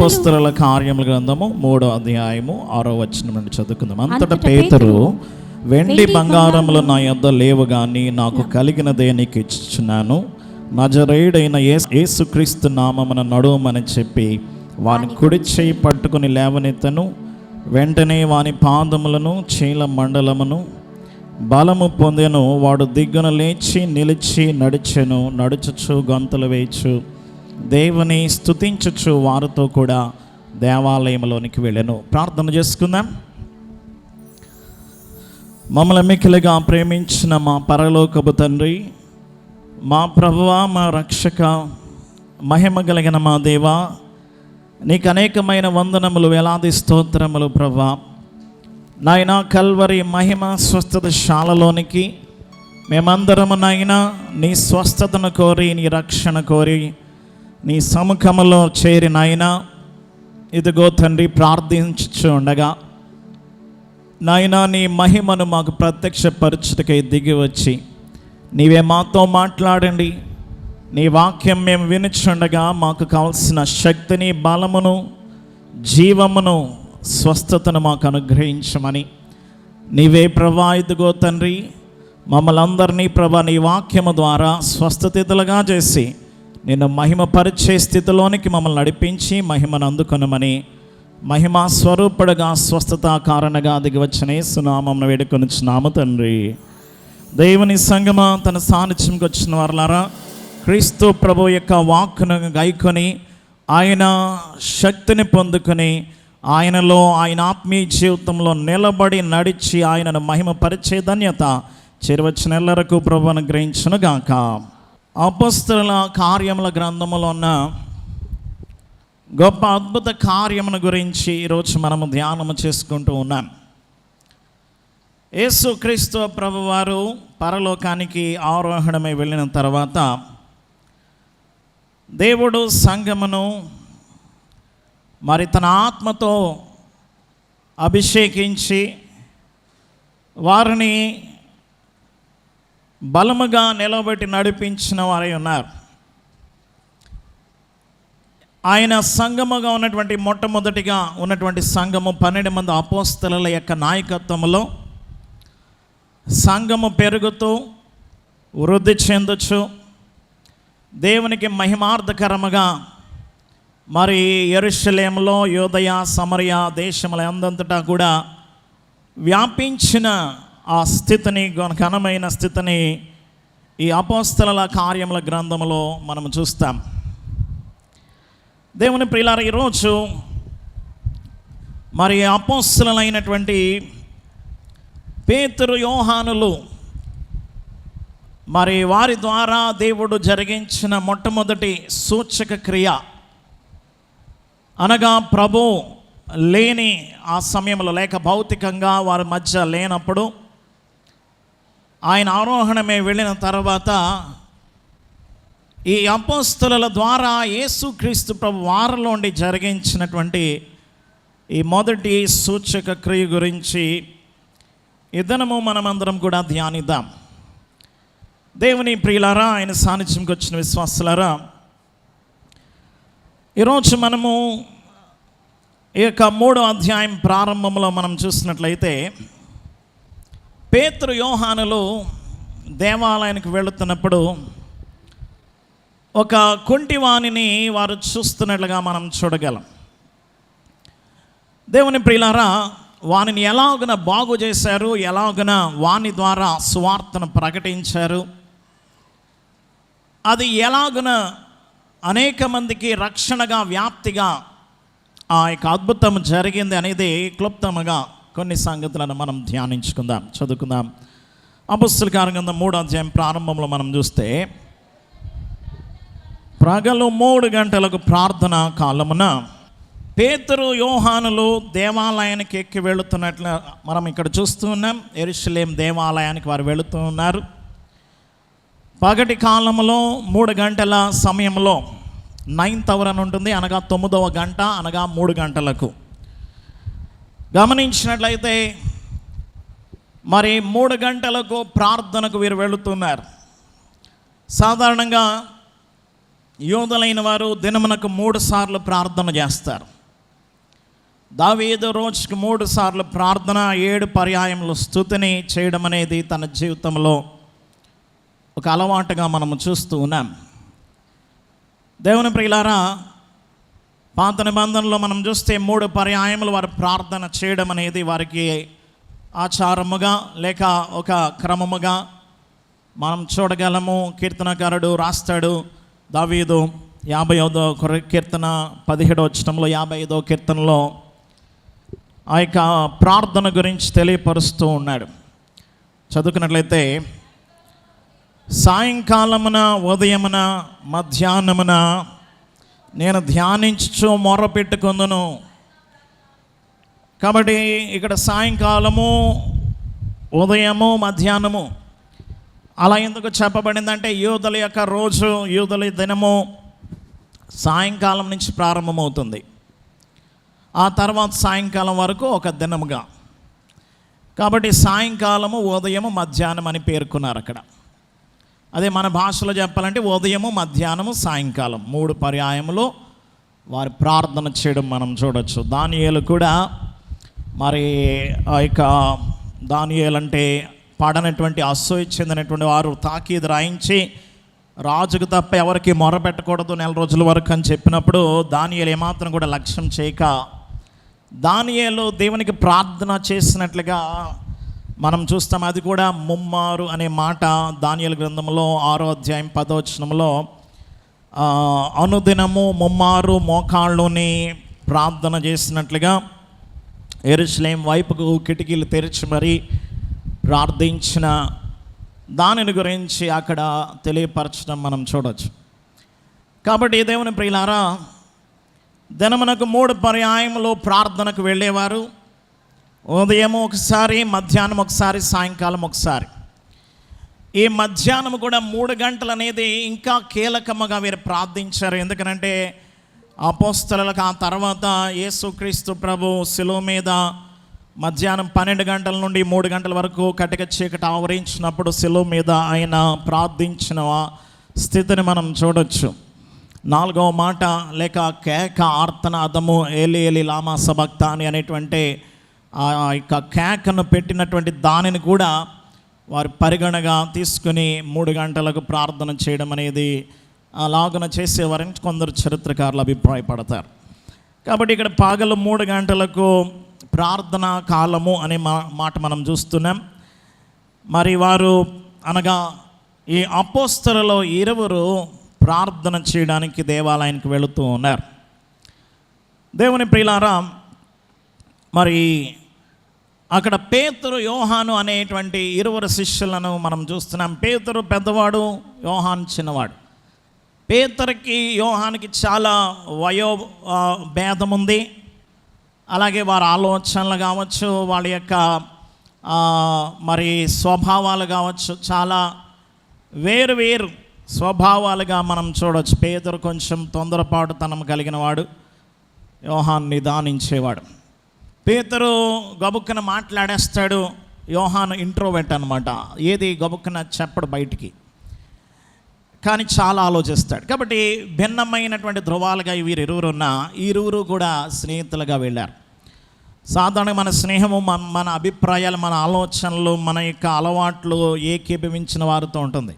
అపోస్తలుల కార్యముల గ్రంథము 3వ అధ్యాయము 6వ వచనం నుండి చదువుకుందాం. అంతటా పేతురు, వెండి బంగారములు నా యొద్ద లేవు గాని నాకు కలిగినదే నీకు ఇచ్చుచున్నాను, నజరేయుడైన యేసుక్రీస్తు నామమున నడువమని చెప్పి వాని కుడి చేయి పట్టుకుని లేవనెత్తను. వెంటనే వాని పాదములను చీల మండలమును బలము పొందెను. వాడు దిగ్గున లేచి నిలిచి నడిచెను. నడుచుచు గంతులు వేయచ్చు దేవుని స్తుతించుచు వారితో కూడా దేవాలయంలోనికి వెళ్ళెను. ప్రార్థన చేసుకుందాం. మమ్మల్ని మిక్కిలిగా ప్రేమించిన మా పరలోకపు తండ్రి, మా ప్రభువా, మా రక్షక, మహిమ కలిగిన మా దేవా, నీకు అనేకమైన వందనములు, వేలాది స్తోత్రములు ప్రభువా. నాయనా, కల్వరి మహిమ స్వస్థత శాలలోనికి మేమందరము నాయనా నీ స్వస్థతను కోరి, నీ రక్షణ కోరి నీ సముఖములో చేరి నాయనా ఇదిగో తండ్రి ప్రార్థించుచు ఉండగా నాయనా నీ మహిమను మాకు ప్రత్యక్షపరచుటకై దిగి వచ్చి నీవే మాతో మాట్లాడండి. నీ వాక్యం మేము వినుచుండగా మాకు కావలసిన శక్తిని, బలమును, జీవమును, స్వస్థతను మాకు అనుగ్రహించమని నీవే ప్రభా ఇదిగో తండ్రి మమ్మల్ని అందరినీ ప్రభా నీ వాక్యము ద్వారా స్వస్థతితులుగా చేసి నిన్ను మహిమపరిచే స్థితిలోనికి మమ్మల్ని నడిపించి మహిమను అందుకొనమని మహిమా స్వరూపుడుగా స్వస్థత కారణంగా దిగి వచ్చిన యేసు నామమున వేడుకొనుచున్నాము తండ్రి. దేవుని సంగమా, తన సాన్నిధ్యంకి వచ్చిన వారలారా, క్రీస్తు ప్రభు యొక్క వాక్కును గైకొని ఆయన శక్తిని పొందుకొని ఆయనలో, ఆయన ఆత్మీయ జీవితంలో నిలబడి నడిచి ఆయనను మహిమపరిచే ధన్యత చేరవచ్చిన ఎల్లరకు ప్రభు అనుగ్రహించును గాక. అపోస్తలుల కార్యముల గ్రంథములో ఉన్న గొప్ప అద్భుత కార్యమును గురించి ఈరోజు మనము ధ్యానము చేసుకుంటూ ఉన్నాం. యేసుక్రీస్తు ప్రభువారు పరలోకానికి ఆరోహణమై వెళ్ళిన తర్వాత దేవుడు సంఘమును మరి తన ఆత్మతో అభిషేకించి వారిని బలముగా నిలబెట్టి నడిపించిన వారై ఉన్నారు. ఆయన సంఘముగా ఉన్నటువంటి మొట్టమొదటిగా ఉన్నటువంటి సంఘము 12 మంది అపోస్తలుల యొక్క నాయకత్వంలో సంఘము పెరుగుతూ వృద్ధి చెందొచ్చు దేవునికి మహిమార్థకరముగా మరి యెరూషలేములో, యూదయ, సమరయ దేశముల అందంతటా కూడా వ్యాపించిన ఆ స్థితిని, ఘనమైన స్థితిని ఈ అపోస్తలుల కార్యముల గ్రంథములో మనం చూస్తాం. దేవుని ప్రియులారా, ఈరోజు మరి అపోస్తలులైనటువంటి పేతురు, యోహానులు మరి వారి ద్వారా దేవుడు జరిగించిన మొట్టమొదటి సూచక క్రియ అనగా ప్రభు లేని ఆ సమయంలో, లేక భౌతికంగా వారి మధ్య లేనప్పుడు ఆయన ఆరోహణమే వెళ్ళిన తర్వాత ఈ అపోస్తలుల ద్వారా యేసుక్రీస్తు ప్రభు వారిలో ఉండి జరిగించినటువంటి ఈ మొదటి సూచక క్రియ గురించి ఈ దినము మనమందరం కూడా ధ్యానిద్దాం. దేవుని ప్రియులారా, ఆయన సాన్నిధ్యంకి వచ్చిన విశ్వాసులారా, ఈరోజు మనము ఈ యొక్క 3వ అధ్యాయం ప్రారంభంలో మనం చూసినట్లయితే పేతురు, యోహానులు దేవాలయానికి వెళుతున్నప్పుడు ఒక కుంటివాణిని వారు చూస్తున్నట్లుగా మనం చూడగలం. దేవుని ప్రియులారా, వానిని ఎలాగున బాగు చేశారు, ఎలాగున వాని ద్వారా సువార్తను ప్రకటించారు, అది ఎలాగున అనేక మందికి రక్షణగా, వ్యాప్తిగా ఆ యొక్క అద్భుతం జరిగింది అనేది క్లుప్తంగా కొన్ని సంగతులను మనం ధ్యానించుకుందాం, చదువుకుందాం. అపోస్తలుల కార్యగ్రంథం 3వ అధ్యాయం ప్రారంభంలో మనం చూస్తే, ప్రగలు 3 గంటలకు ప్రార్థన కాలమున పేతురు, యోహానులు దేవాలయానికి ఎక్కి వెళుతున్నట్లు మనం ఇక్కడ చూస్తూ ఉన్నాం. యెరూషలేం దేవాలయానికి వారు వెళుతూ ఉన్నారు. పగటి కాలంలో 3 గంటల సమయంలో 9th hour అని ఉంటుంది, అనగా 9వ గంట, అనగా 3 గంటలకు. గమనించినట్లయితే మరి 3 గంటలకు ప్రార్థనకు వీరు వెళుతున్నారు. సాధారణంగా యూదులైన వారు దినమునకు 3 సార్లు ప్రార్థన చేస్తారు. దావీదు రోజుకి 3 సార్లు ప్రార్థన, 7 పర్యాయములు స్తుతిని చేయడం అనేది తన జీవితంలో ఒక అలవాటుగా మనము చూస్తూ ఉన్నాం. దేవుని ప్రియులారా, పాత నిబంధనలో మనం చూస్తే 3 పర్యాయములు వారు ప్రార్థన చేయడం అనేది వారికి ఆచారముగా లేక ఒక క్రమముగా మనం చూడగలము. కీర్తనకారుడు రాస్తాడు, దావీదు 55వ కీర్తన 17వ వచనంలో, 55వ కీర్తనలో ఆ యొక్క ప్రార్థన గురించి తెలియపరుస్తూ ఉన్నాడు. చదువుకున్నట్లయితే, సాయంకాలమున, ఉదయమున, మధ్యాహ్నమున నేను ధ్యానించు మొర్రపెట్టుకొందును. కాబట్టి ఇక్కడ సాయంకాలము, ఉదయము, మధ్యాహ్నము అలా ఎందుకు చెప్పబడిందంటే, యూదుల యొక్క రోజు, యూదుల దినము సాయంకాలం నుంచి ప్రారంభమవుతుంది. ఆ తర్వాత సాయంకాలం వరకు ఒక దినముగా. కాబట్టి సాయంకాలము, ఉదయము, మధ్యాహ్నం అని పేర్కొన్నారు అక్కడ. అదే మన భాషలో చెప్పాలంటే ఉదయము, మధ్యాహ్నము, సాయంకాలం 3 పర్యాయములు వారి ప్రార్థన చేయడం మనం చూడొచ్చు. దానియేలు కూడా మరి ఆ యొక్క దానియేలు అంటే పడనటువంటి, అసూయ చెందినటువంటి వారు తాకీదు రాయించి రాజుకు తప్ప ఎవరికి మొరపెట్టకూడదు 4 రోజుల వరకు అని చెప్పినప్పుడు దానియేలు ఏమాత్రం కూడా లక్ష్యం చేయక దానియేలు దేవునికి ప్రార్థన చేసినట్లుగా మనం చూస్తాం. అది కూడా ముమ్మారు అనే మాట దానియేలు గ్రంథంలో 6వ అధ్యాయం 10వ వచనంలో, అనుదినము ముమ్మారు మోకాళ్ళుని ప్రార్థన చేసినట్లుగా యెరూషలేము వైపుకు కిటికీలు తెరిచి మరీ ప్రార్థించిన దానిని గురించి అక్కడ తెలియపరచడం మనం చూడవచ్చు. కాబట్టి దేవుని ప్రియులారా, దినమునకు 3 పర్యాయములు ప్రార్థనకు వెళ్ళేవారు. ఉదయం ఒకసారి, మధ్యాహ్నం ఒకసారి, సాయంకాలం ఒకసారి. ఈ మధ్యాహ్నం కూడా 3 గంటలు అనేది ఇంకా కీలకముగా వీరు ప్రార్థించారు. ఎందుకనంటే అపోస్తలులకు ఆ తర్వాత యేసుక్రీస్తు ప్రభు శిలువ మీద మధ్యాహ్నం 12 గంటల నుండి 3 గంటల వరకు కటిక చీకటి ఆవరించినప్పుడు శిలువ మీద ఆయన ప్రార్థించిన స్థితిని మనం చూడొచ్చు. 4వ మాట లేక కేక, ఆర్తనాదము, ఏలి ఏలి లామా సబక్తాని అనేటువంటి ఆ యొక్క కేకను పెట్టినటువంటి దానిని కూడా వారు పరిగణగా తీసుకుని 3 గంటలకు ప్రార్థన చేయడం అనేది అలాగన చేసేవారని కొందరు చరిత్రకారులు అభిప్రాయపడతారు. కాబట్టి ఇక్కడ పగలు 3 గంటలకు ప్రార్థనా కాలము అనే మాట మనం చూస్తున్నాం. మరి వారు అనగా ఈ అపోస్తలులో 20 ప్రార్థన చేయడానికి దేవాలయానికి వెళుతూ ఉన్నారు. దేవుని ప్రియులారా, మరి అక్కడ పేతురు, యోహాను అనేటువంటి 20 శిష్యులను మనం చూస్తున్నాం. పేతురు పెద్దవాడు, యోహాను చిన్నవాడు. పేతురుకి యోహానికి చాలా వయో భేదం ఉంది. అలాగే వారి ఆలోచనలు కావచ్చు, వాళ్ళ యొక్క మరి స్వభావాలు కావచ్చు, చాలా వేరు వేరు స్వభావాలుగా మనం చూడవచ్చు. పేతురు కొంచెం తొందరపాటుతనం కలిగిన వాడు, యోహాను నిదానించేవాడు. పేతురు గబుక్కున మాట్లాడేస్తాడు, యోహాను ఇంట్రోవర్ట్ అనమాట. ఏది గబుక్కున చెప్పడు బయటికి, కానీ చాలా ఆలోచిస్తాడు. కాబట్టి భిన్నమైనటువంటి ధృవాలుగా వీరిరువురున్నా ఇరువురు కూడా స్నేహితులుగా వెళ్ళారు. సాధారణంగా మన స్నేహము మన అభిప్రాయాలు, మన ఆలోచనలు, మన యొక్క అలవాట్లు ఏకీభవించిన వారితో ఉంటుంది.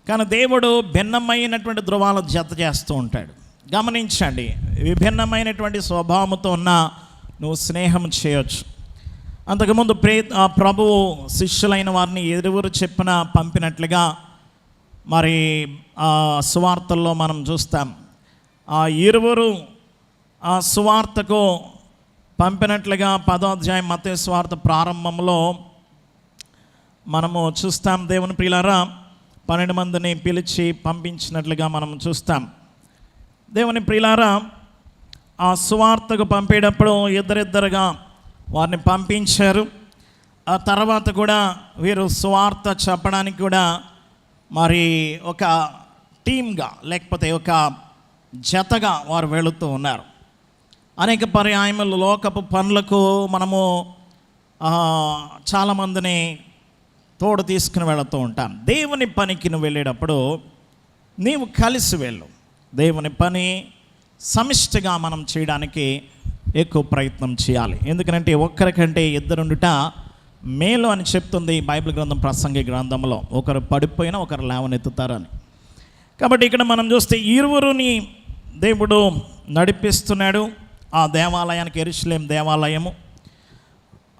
కానీ దేవుడు భిన్నమైనటువంటి ధృవాలు జత చేస్తూ ఉంటాడు. గమనించండి, విభిన్నమైనటువంటి స్వభావంతో ఉన్న నువ్వు స్నేహం చేయొచ్చు. అంతకుముందు ప్రభువు శిష్యులైన వారిని ఇరువురు చెప్పిన పంపినట్లుగా మరి సువార్తల్లో మనం చూస్తాం. ఆ ఇరువురు ఆ సువార్తకు పంపినట్లుగా 10వ అధ్యాయం మత్తయి సువార్త ప్రారంభంలో మనము చూస్తాం. దేవుని ప్రియులారా, 12 మందిని పిలిచి పంపించినట్లుగా మనం చూస్తాం. దేవుని ప్రియులారా, ఆ సువార్తకు పంపేటప్పుడు ఇద్దరిద్దరుగా వారిని పంపించారు. ఆ తర్వాత కూడా వీరు సువార్త చెప్పడానికి కూడా మరి ఒక టీమ్గా లేకపోతే ఒక జతగా వారు వెళుతూ ఉన్నారు. అనేక పర్యాయములు లోకపు పనులకు మనము చాలామందిని తోడు తీసుకుని వెళుతూ ఉంటాం. దేవుని పనికి నువ్వు వెళ్ళేటప్పుడు నీవు కలిసి వెళ్ళు. దేవుని పని సమిష్టిగా మనం చేయడానికి ఎక్కువ ప్రయత్నం చేయాలి. ఎందుకంటే ఒక్కరికంటే ఇద్దరుండుట మేలు అని చెప్తుంది బైబిల్ గ్రంథం, ప్రసంగి గ్రంథంలో. ఒకరు పడిపోయినా ఒకరు లేవనెత్తుతారని. కాబట్టి ఇక్కడ మనం చూస్తే ఇరువురుని దేవుడు నడిపిస్తున్నాడు. ఆ దేవాలయానికి, యెరూషలేము దేవాలయము,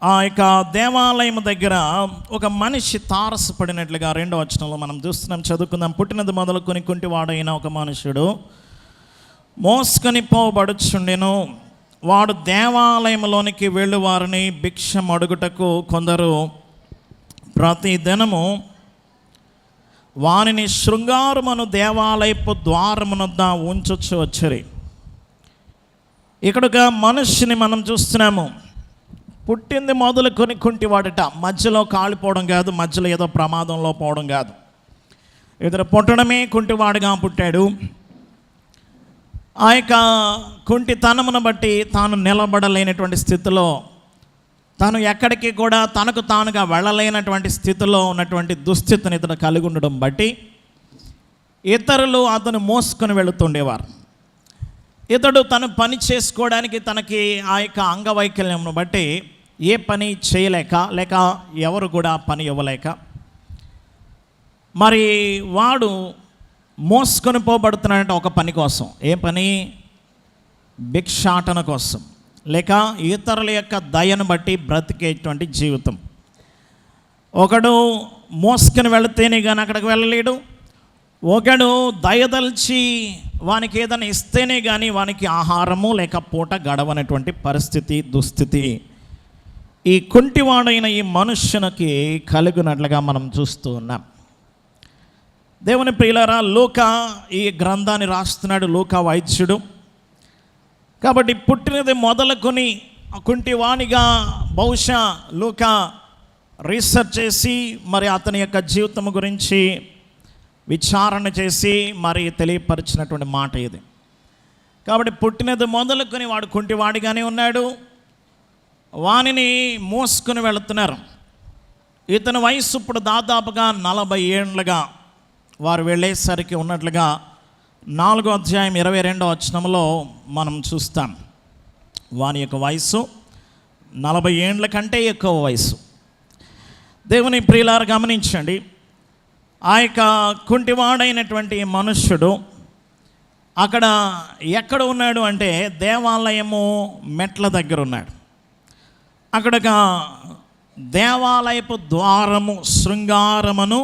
ఆ యొక్క దేవాలయం దగ్గర ఒక మనిషి తారసపడినట్లుగా 2వ వచనంలో మనం చూస్తున్నాం. చదువుకుందాం. పుట్టినది మొదలుకొని కుంటివాడైన ఒక మనుషుడు మోసుకొని పోబడుచుండెను. వాడు దేవాలయంలోనికి వెళ్ళువారిని భిక్షం అడుగుటకు కొందరు ప్రతి దినము వానిని శృంగారమును దేవాలయపు ద్వారమునొద్ద ఉంచొచ్చు వచ్చిరి. ఇక్కడ ఒక మనిషిని మనం చూస్తున్నాము. పుట్టింది మొదలుకొని కుంటివాడట. మధ్యలో కాలిపోవడం కాదు, మధ్యలో ఏదో ప్రమాదంలో పోవడం కాదు. ఇతను పుట్టడమే కుంటివాడుగా పుట్టాడు. ఆ యొక్క కుంటితనమును బట్టి తాను నిలబడలేనటువంటి స్థితిలో, తాను ఎక్కడికి కూడా తనకు తానుగా వెళ్ళలేనటువంటి స్థితిలో ఉన్నటువంటి దుస్థితిని ఇతను కలిగి ఉండడం బట్టి ఇతరులు అతను మోసుకొని వెళుతుండేవారు. ఇతడు తను పని చేసుకోవడానికి తనకి ఆ యొక్క అంగవైకల్యంను బట్టి ఏ పని చేయలేక, లేక ఎవరు కూడా పని ఇవ్వలేక, మరి వాడు మోసుకొని పోబడుతున్నాడంటే ఒక పని కోసం. ఏ పని? భిక్షాటన కోసం, లేక ఇతరుల యొక్క దయను బట్టి బ్రతికేటువంటి జీవితం. ఒకడు మోసుకొని వెళితేనే కానీ అక్కడికి వెళ్ళలేడు. ఒకడు దయదల్చి వానికి ఏదైనా ఇస్తేనే కానీ వానికి ఆహారము లేక పూట గడవనటువంటి పరిస్థితి, దుస్థితి ఈ కుంటివాడైన ఈ మనుష్యునికి కలిగినట్లుగా మనం చూస్తూ ఉన్నాం. దేవుని ప్రియులారా, లూకా ఈ గ్రంథాన్ని రాస్తున్నాడు. లూకా వైద్యుడు కాబట్టి పుట్టినది మొదలుకొని కుంటివాణిగా బహుశా లూకా రీసెర్చ్ చేసి మరి అతని యొక్క జీవితం గురించి విచారణ చేసి మరి తెలియపరిచినటువంటి మాట ఇది. కాబట్టి పుట్టినది మొదలుకొని వాడు కుంటివాడిగానే ఉన్నాడు. వానిని మోసుకొని వెళుతున్నారు. ఇతని వయసు ఇప్పుడు దాదాపుగా 40 ఏళ్ళుగా వారు వెళ్ళేసరికి ఉన్నట్లుగా 4వ అధ్యాయం 22వ వచనంలో మనం చూస్తాం. వాని యొక్క వయసు 40 ఏండ్ల కంటే ఎక్కువ వయసు. దేవుని ప్రియులారా గమనించండి. ఆ యొక్క కుంటివాడైనటువంటి మనుష్యుడు అక్కడ ఎక్కడ ఉన్నాడు అంటే దేవాలయము మెట్ల దగ్గర ఉన్నాడు. అక్కడ దేవాలయపు ద్వారము, శృంగారమును,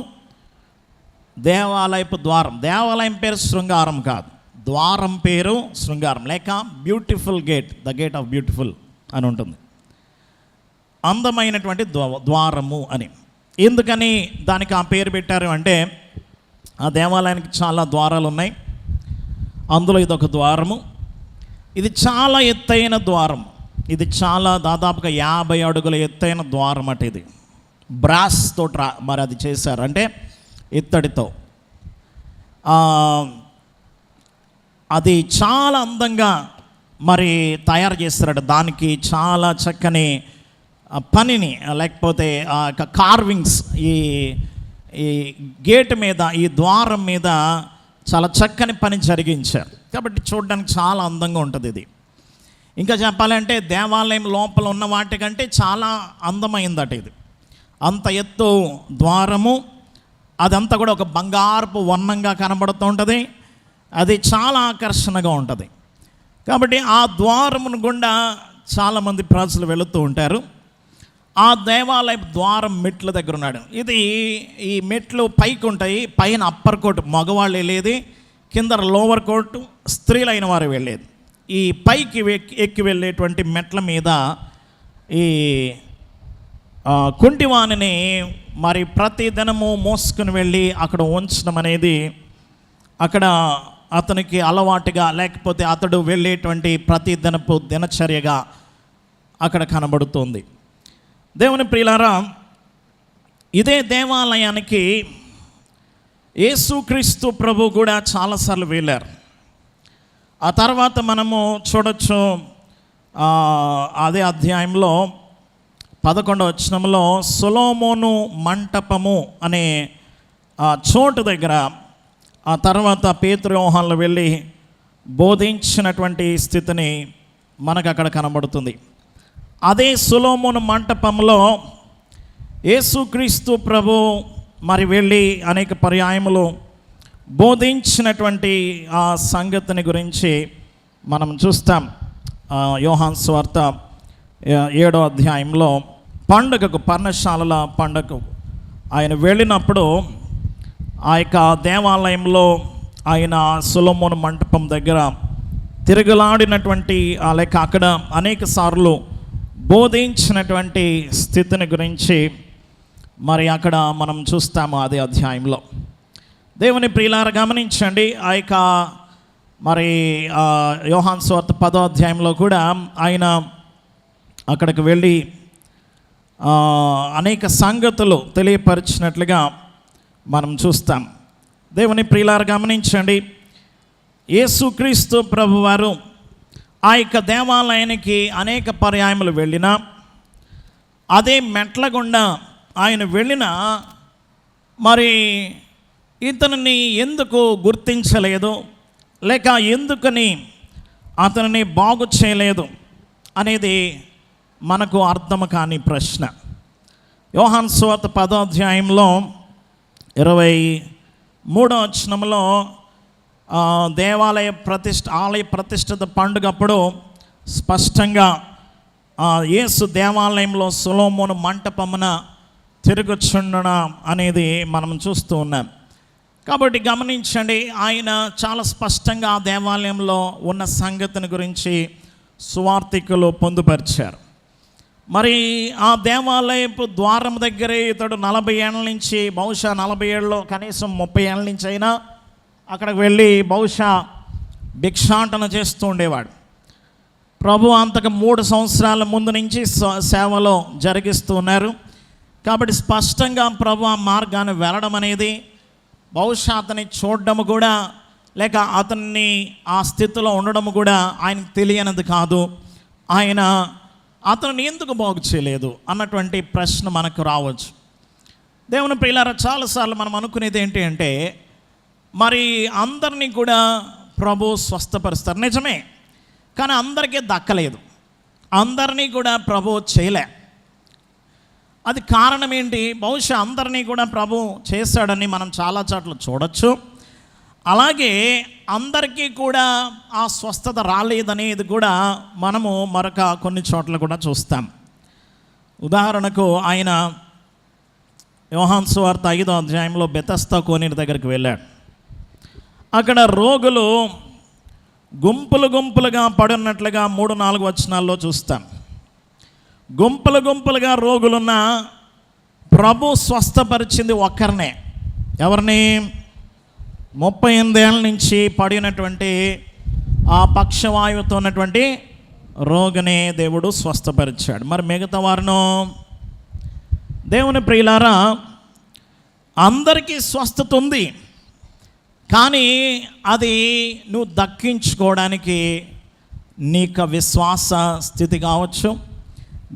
దేవాలయపు ద్వారం, దేవాలయం పేరు శృంగారం కాదు, ద్వారం పేరు శృంగారం, లేక beautiful gate, the gate of beautiful అని ఉంటుంది. అందమైనటువంటి ద్వారము అని. ఎందుకని దానికి ఆ పేరు పెట్టారు అంటే ఆ దేవాలయానికి చాలా ద్వారాలు ఉన్నాయి. అందులో ఇదొక ద్వారము. ఇది చాలా ఎత్తైన ద్వారం. ఇది చాలా దాదాపుగా 50 అడుగుల ఎత్తైన ద్వారం అట. ఇది బ్రాస్తో మరి అది చేశారు, అంటే ఇత్తడితో. అది చాలా అందంగా మరి తయారు చేస్తారట. దానికి చాలా చక్కని పనిని, లేకపోతే కార్వింగ్స్ ఈ గేట్ మీద, ఈ ద్వారం మీద చాలా చక్కని పని జరిగించారు. కాబట్టి చూడడానికి చాలా అందంగా ఉంటుంది ఇది. ఇంకా చెప్పాలంటే దేవాలయం లోపల ఉన్న వాటికంటే చాలా అందమైందట ఇది. అంత ఎత్తు ద్వారము, అదంతా కూడా ఒక బంగారపు వర్ణంగా కనబడుతూ ఉంటుంది. అది చాలా ఆకర్షణగా ఉంటుంది. కాబట్టి ఆ ద్వారమును గుండా చాలామంది ప్రజలు వెళుతూ ఉంటారు. ఆ దేవాలయ ద్వారం మెట్ల దగ్గర ఉన్నాడు. ఇది ఈ మెట్లు పైకి ఉంటాయి. పైన అప్పర్ కోట్ మగవాళ్ళు వెళ్ళేది, కింద లోవర్ కోట్ స్త్రీలైన వారు వెళ్ళేది. ఈ పైకి ఎక్కి వెళ్ళేటువంటి మెట్ల మీద ఈ కుంటివాణిని మరి ప్రతి దినము మోసుకుని వెళ్ళి అక్కడ ఉంచడం అనేది అక్కడ అతనికి అలవాటుగా, లేకపోతే అతడు వెళ్ళేటువంటి ప్రతి దినపు దినచర్యగా అక్కడ కనబడుతుంది. దేవుని ప్రియులారా, ఇదే దేవాలయానికి యేసుక్రీస్తు ప్రభు కూడా చాలాసార్లు వెళ్ళారు. ఆ తర్వాత మనము చూడొచ్చు అదే అధ్యాయంలో 11వ వచనంలో సొలొమోను మంటపము అనే చోటు దగ్గర ఆ తర్వాత పేతురు యోహానులు వెళ్ళి బోధించినటువంటి స్థితిని మనకు అక్కడ కనబడుతుంది. అదే సొలొమోను మంటపంలో యేసుక్రీస్తు ప్రభు మరి వెళ్ళి అనేక పర్యాయములు బోధించినటువంటి ఆ సంగతిని గురించి మనం చూస్తాం. యోహాను సువార్త 7వ అధ్యాయంలో పండుగకు, పర్ణశాలల పండుగకు ఆయన వెళ్ళినప్పుడు ఆ యొక్క దేవాలయంలో ఆయన సొలొమోను మంటపం దగ్గర తిరుగులాడినటువంటి లేక అక్కడ అనేక సార్లు బోధించినటువంటి స్థితిని గురించి మరి అక్కడ మనం చూస్తాము అదే అధ్యాయంలో. దేవుని ప్రియులారా గమనించండి, ఆ యొక్క మరి యోహాను సువార్త 10వ అధ్యాయంలో కూడా ఆయన అక్కడికి వెళ్ళి అనేక సంగతులు తెలియపరిచినట్లుగా మనం చూస్తాం. దేవుని ప్రియులారా గమనించండి, యేసుక్రీస్తు ప్రభువారు ఆ యొక్క దేవాలయానికి అనేక పర్యాయములు వెళ్ళినా, అదే మెట్ల గుండా ఆయన వెళ్ళినా మరి ఇతనిని ఎందుకు గుర్తించలేదు, లేక ఎందుకని అతనిని బాగు చేయలేదు అనేది మనకు అర్థం కాని ప్రశ్న. యోహాను సువార్త 10వ అధ్యాయంలో 23వ వచనంలో ఆలయ ప్రతిష్ఠిత పండుగప్పుడు స్పష్టంగా యేసు దేవాలయంలో సొలొమోను మంటపమున తిరుగుచుండున అనేది మనం చూస్తూ ఉన్నాం. కాబట్టి గమనించండి, ఆయన చాలా స్పష్టంగా ఆ దేవాలయంలో ఉన్న సంగతిని గురించి సువార్తికులు పొందుపరిచారు. మరి ఆ దేవాలయపు ద్వారం దగ్గరే ఇతడు 40 ఏళ్ళ నుంచి, బహుశా 40 ఏళ్ళలో కనీసం 30 ఏళ్ళ నుంచి అయినా అక్కడికి వెళ్ళి బహుశా భిక్షాటన చేస్తూ ఉండేవాడు. ప్రభు అంతకు 3 సంవత్సరాల ముందు నుంచి సేవలో జరిగిస్తూ ఉన్నారు. కాబట్టి స్పష్టంగా ప్రభు ఆ మార్గాన్ని వెళ్ళడం అనేది, బహుశా అతన్ని చూడడం కూడా, లేక అతన్ని ఆ స్థితిలో ఉండడం కూడా ఆయనకు తెలియనిది కాదు. అతన్ని ఎందుకు బాగు చేయలేదు అన్నటువంటి ప్రశ్న మనకు రావచ్చు. దేవుని ప్రియులారా, చాలాసార్లు మనం అనుకునేది ఏంటి అంటే, మరి అందరినీ కూడా ప్రభు స్వస్థపరుస్తారు, నిజమే. కానీ అందరికీ దక్కలేదు, అందరినీ కూడా ప్రభు చేయలే. అది కారణం ఏంటి? బహుశా అందరినీ కూడా ప్రభు చేశాడని మనం చాలా చోట్ల చూడొచ్చు. అలాగే అందరికీ కూడా ఆ స్వస్థత రాలేదనేది కూడా మనము మరొక కొన్ని చోట్ల కూడా చూస్తాం. ఉదాహరణకు ఆయన యోహాను సువార్త 5వ అధ్యాయంలో బెతస్దా కోనేరు దగ్గరికి వెళ్ళాడు. అక్కడ రోగులు గుంపులు గుంపులుగా పడున్నట్లుగా 3-4 వచనాల్లో చూస్తాం. గుంపులు గుంపులుగా రోగులున్న ప్రభు స్వస్థపరిచింది ఒక్కరినే. ఎవరిని? 38 ఏళ్ళ నుంచి పడినటువంటి ఆ పక్షవాయువుతో ఉన్నటువంటి రోగిని దేవుడు స్వస్థపరిచాడు. మరి మిగతా వారిను, దేవుని ప్రియులారా, అందరికీ స్వస్థత ఉంది, కానీ అది నువ్వు దక్కించుకోవడానికి నీకు విశ్వాస స్థితి కావచ్చు,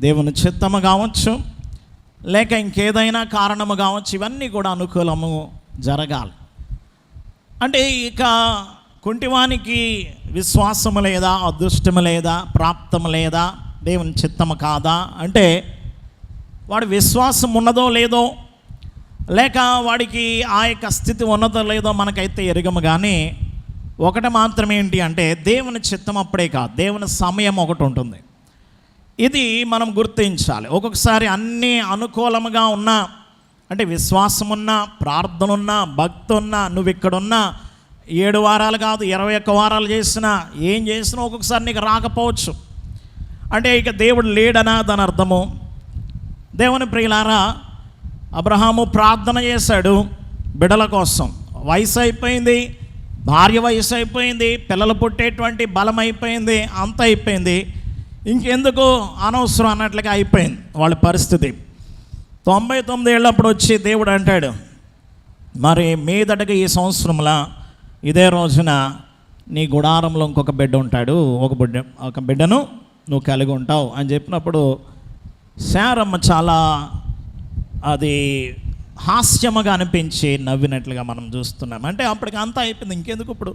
దేవుని చిత్తము కావచ్చు, లేక ఇంకేదైనా కారణము కావచ్చు, ఇవన్నీ కూడా అనుకూలము జరగాలి. అంటే ఇక కుంటివానికి విశ్వాసము లేదా, అదృష్టము లేదా, ప్రాప్తము లేదా, దేవుని చిత్తము కాదా అంటే, వాడి విశ్వాసం ఉన్నదో లేదో, లేక వాడికి ఆ యొక్క స్థితి ఉన్నదో లేదో మనకైతే ఎరగము. కానీ ఒకటి మాత్రం ఏంటి అంటే, దేవుని చిత్తం అప్పుడే కాదు, దేవుని సమయం ఒకటి ఉంటుంది. ఇది మనం గుర్తించాలి. ఒక్కొక్కసారి అన్నీ అనుకూలముగా ఉన్నా, అంటే విశ్వాసం ఉన్నా, ప్రార్థన ఉన్నా, భక్తి ఉన్నా, నువ్వు ఇక్కడున్నా 7 వారాలు కాదు 21 వారాలు చేసినా, ఏం చేసినా ఒక్కొక్కసారి నీకు రాకపోవచ్చు. అంటే ఇక దేవుడు లేడనా దాని అర్థము. దేవుని ప్రియులారా, అబ్రహాము ప్రార్థన చేశాడు బిడ్డల కోసం. వయసు అయిపోయింది, భార్య వయసు అయిపోయింది, పిల్లలు పుట్టేటువంటి బలం అయిపోయింది, అంత అయిపోయింది, ఇంకెందుకు అనవసరం అన్నట్లుగా అయిపోయింది వాళ్ళ పరిస్థితి. 99 ఏళ్ళప్పుడు వచ్చి దేవుడు అంటాడు, మరి మీదటగా ఈ సంవత్సరంలో ఇదే రోజున నీ గుడారంలో ఇంకొక బిడ్డ ఉంటాడు, ఒక బిడ్డను నువ్వు కలిగి ఉంటావు అని చెప్పినప్పుడు శారమ్మ చాలా అది హాస్యముగా అనిపించి నవ్వినట్లుగా మనం చూస్తున్నాం. అంటే అప్పటికి అంతా అయిపోయింది, ఇంకెందుకు ఇప్పుడు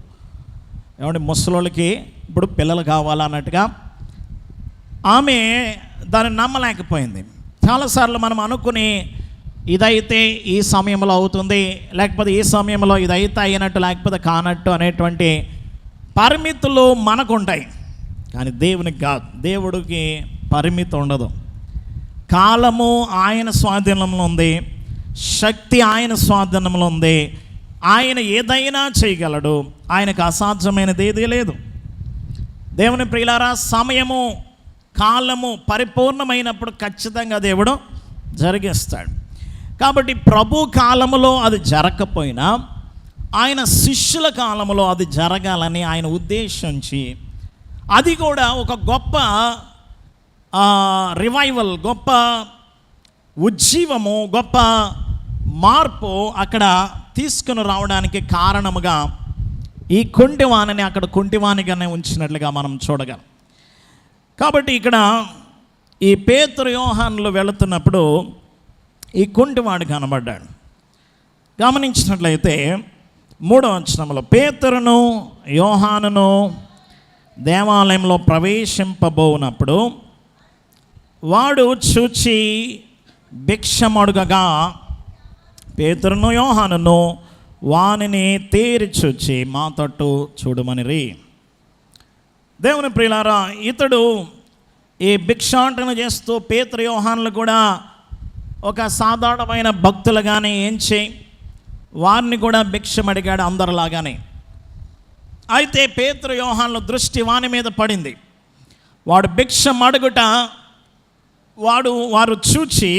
ఏమంటే ముసలోళ్ళకి ఇప్పుడు పిల్లలు కావాలన్నట్టుగా ఆమె దాన్ని నమ్మలేకపోయింది. చాలాసార్లు మనం అనుకుని ఇదైతే ఈ సమయంలో అవుతుంది, లేకపోతే ఈ సమయంలో ఇదైతే అయినట్టు లేకపోతే కానట్టు అనేటువంటి పరిమితులు మనకు ఉంటాయి. కానీ దేవునికి కాదు. దేవుడికి పరిమితి ఉండదు. కాలము ఆయన స్వాధీనంలో ఉంది, శక్తి ఆయన స్వాధీనంలో ఉంది. ఆయన ఏదైనా చేయగలడు. ఆయనకు అసాధ్యమైనది ఏదీ లేదు. దేవుని ప్రియులారా, సమయము కాలము పరిపూర్ణమైనప్పుడు ఖచ్చితంగా దేవుడు జరిగిస్తాడు. కాబట్టి ప్రభు కాలములో అది జరగకపోయినా ఆయన శిష్యుల కాలంలో అది జరగాలని ఆయన ఉద్దేశించి, అది కూడా ఒక గొప్ప రివైవల్, గొప్ప ఉజ్జీవము, గొప్ప మార్పు అక్కడ తీసుకుని రావడానికి కారణముగా ఈ కుంటివాణిని అక్కడ కుంటివాణిగానే ఉంచినట్లుగా మనం చూడగలం. కాబట్టి ఇక్కడ ఈ పేతురు యోహానులు వెళుతున్నప్పుడు ఈ కుంటివాడు కనబడ్డాడు. గమనించినట్లయితే 3వ వచనంలో పేతురును యోహానును దేవాలయంలో ప్రవేశింపబోనప్పుడు వాడు చూచి భిక్షమడుగగా పేతురును యోహానును వానిని తేరి చూచి మా తట్టు చూడమనిరి. దేవుని ప్రియులారా, ఇతడు ఈ భిక్షాటన చేస్తూ పేతురు యోహానులు కూడా ఒక సాధారణమైన భక్తులుగానే ఏంచి వారిని కూడా భిక్షమడిగాడు అందరిలాగానే. అయితే పేతురు యోహానుల దృష్టి వాని మీద పడింది. వాడు భిక్షమడుగుట వారు చూచి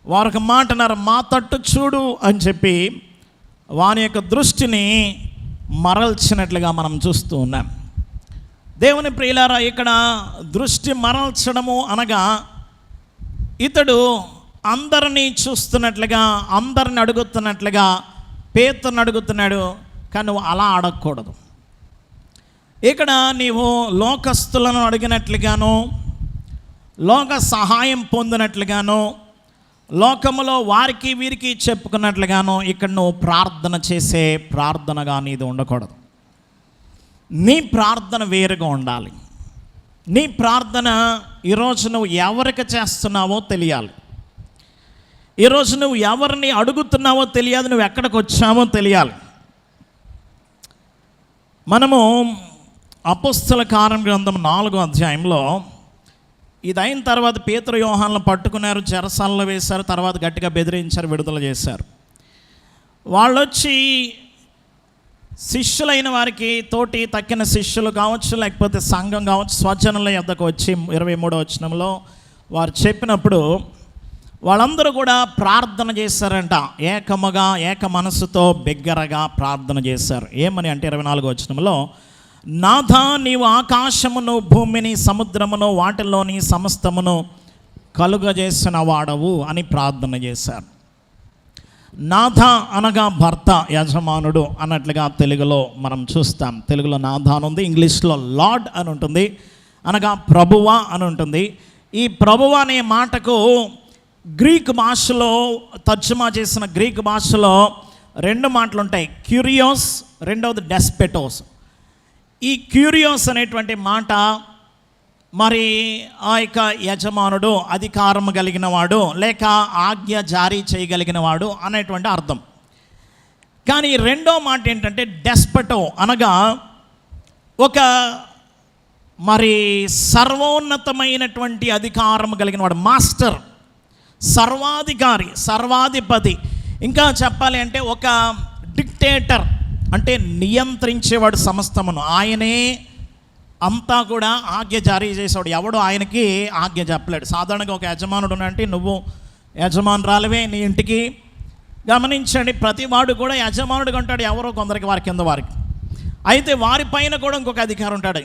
వారికి మాట అన్నారు, మా తట్టు చూడు అని చెప్పి వాని యొక్క దృష్టిని మరల్చినట్లుగా మనం చూస్తూ ఉన్నాం. దేవుని ప్రియులారా, ఇక్కడ దృష్టి మరల్చడము అనగా ఇతడు అందరినీ చూస్తున్నట్లుగా, అందరిని అడుగుతున్నట్లుగా పేతురుని అడుగుతున్నాడు. కానీ నువ్వు అలా అడగకూడదు. ఇక్కడ నీవు లోకస్తులను అడిగినట్లుగాను, లోక సహాయం పొందినట్లుగాను, లోకములో వారికి వీరికి చెప్పుకున్నట్లుగాను ఇక్కడ నువ్వు ప్రార్థన చేసే ప్రార్థనగా నీది ఉండకూడదు. నీ ప్రార్థన వేరుగా ఉండాలి. నీ ప్రార్థన ఈరోజు నువ్వు ఎవరికి చేస్తున్నావో తెలియాలి. ఈరోజు నువ్వు ఎవరిని అడుగుతున్నావో తెలియాలి, నువ్వు ఎక్కడికి వచ్చావో తెలియాలి. మనము అపోస్తల కార్యం గ్రంథం 4వ అధ్యాయంలో ఇది అయిన తర్వాత పేతురు యోహానులను పట్టుకున్నారు, చెరసాలలో వేశారు, తర్వాత గట్టిగా బెదిరించారు, విడుదల చేశారు. వాళ్ళు వచ్చి శిష్యులైన వారికి తోటి తక్కిన శిష్యులు కావచ్చు, లేకపోతే సంఘం కావచ్చు, స్వజనుల యొద్దకు వచ్చి 23వ వచనంలో వారు చెప్పినప్పుడు వాళ్ళందరూ కూడా ప్రార్థన చేశారంట. ఏకముగా ఏక మనసుతో బిగ్గరగా ప్రార్థన చేశారు. ఏమని అంటే 24వ వచనంలో, నాథా నీవు ఆకాశమును భూమిని సముద్రమును వాటిల్లోని సమస్తమును కలుగజేసిన వాడవు అని ప్రార్థన చేశారు. నాథ అనగా భర్త, యజమానుడు అన్నట్లుగా తెలుగులో మనం చూస్తాం. తెలుగులో నాథ అని ఉంది, ఇంగ్లీష్లో లార్డ్ అని ఉంటుంది, అనగా ప్రభువా అని ఉంటుంది. ఈ ప్రభువా అనే మాటకు గ్రీక్ భాషలో తర్జుమా చేసిన గ్రీక్ భాషలో 2 మాటలు ఉంటాయి. క్యూరియోస్, రెండవది డెస్పెటోస్. ఈ క్యూరియోస్ అనేటువంటి మాట మరి ఆ యొక్క యజమానుడు, అధికారం కలిగిన వాడు, లేక ఆజ్ఞ జారీ చేయగలిగిన వాడు అనేటువంటి అర్థం. కానీ రెండో మాట ఏంటంటే డెస్పెటో, అనగా ఒక మరి సర్వోన్నతమైనటువంటి అధికారం కలిగిన వాడు, మాస్టర్, సర్వాధికారి, సర్వాధిపతి. ఇంకా చెప్పాలి అంటే ఒక డిక్టేటర్, అంటే నియంత్రించేవాడు సమస్తమును. ఆయనే అంతా కూడా ఆజ్ఞ జారీ చేసేవాడు. ఎవడు ఆయనకి ఆజ్ఞ చెప్పలేడు. సాధారణంగా ఒక యజమానుడు అంటే నువ్వు యజమానురాలివే నీ ఇంటికి. గమనించండి, ప్రతివాడు కూడా యజమానుడిగా ఉంటాడు, ఎవరో కొందరికి వారి కింద వారికి. అయితే వారి పైన కూడా ఇంకొక అధికారం ఉంటాడు.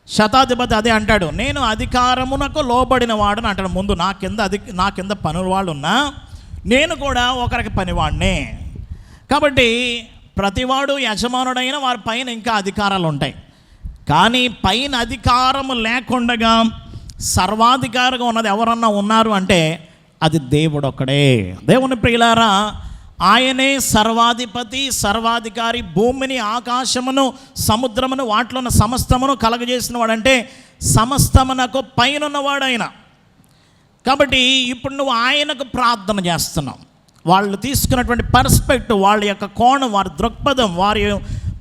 శతాధిపతి అదే అంటాడు, నేను అధికారమునకు లోబడిన వాడు అని అంటాడు. ముందు నా కింద పనుల వాళ్ళు ఉన్నా నేను కూడా ఒకరికి పనివాడినే. కాబట్టి ప్రతివాడు యజమానుడైన వారి పైన ఇంకా అధికారాలు ఉంటాయి. కానీ పైన అధికారము లేకుండా సర్వాధికారిగా ఉన్నది ఎవరన్నా ఉన్నారు అంటే అది దేవుడు ఒక్కడే. దేవుని ప్రియులారా, ఆయనే సర్వాధిపతి, సర్వాధికారి. భూమిని, ఆకాశమును, సముద్రమును, వాటిలో ఉన్న సమస్తమును కలగజేసిన వాడంటే సమస్తమునకు పైనున్నవాడు ఆయన. కాబట్టి ఇప్పుడు నువ్వు ఆయనకు ప్రార్థన చేస్తున్నావు. వాళ్ళు తీసుకున్నటువంటి పర్స్పెక్టివ్, వాళ్ళ యొక్క కోణం, వారి దృక్పథం, వారి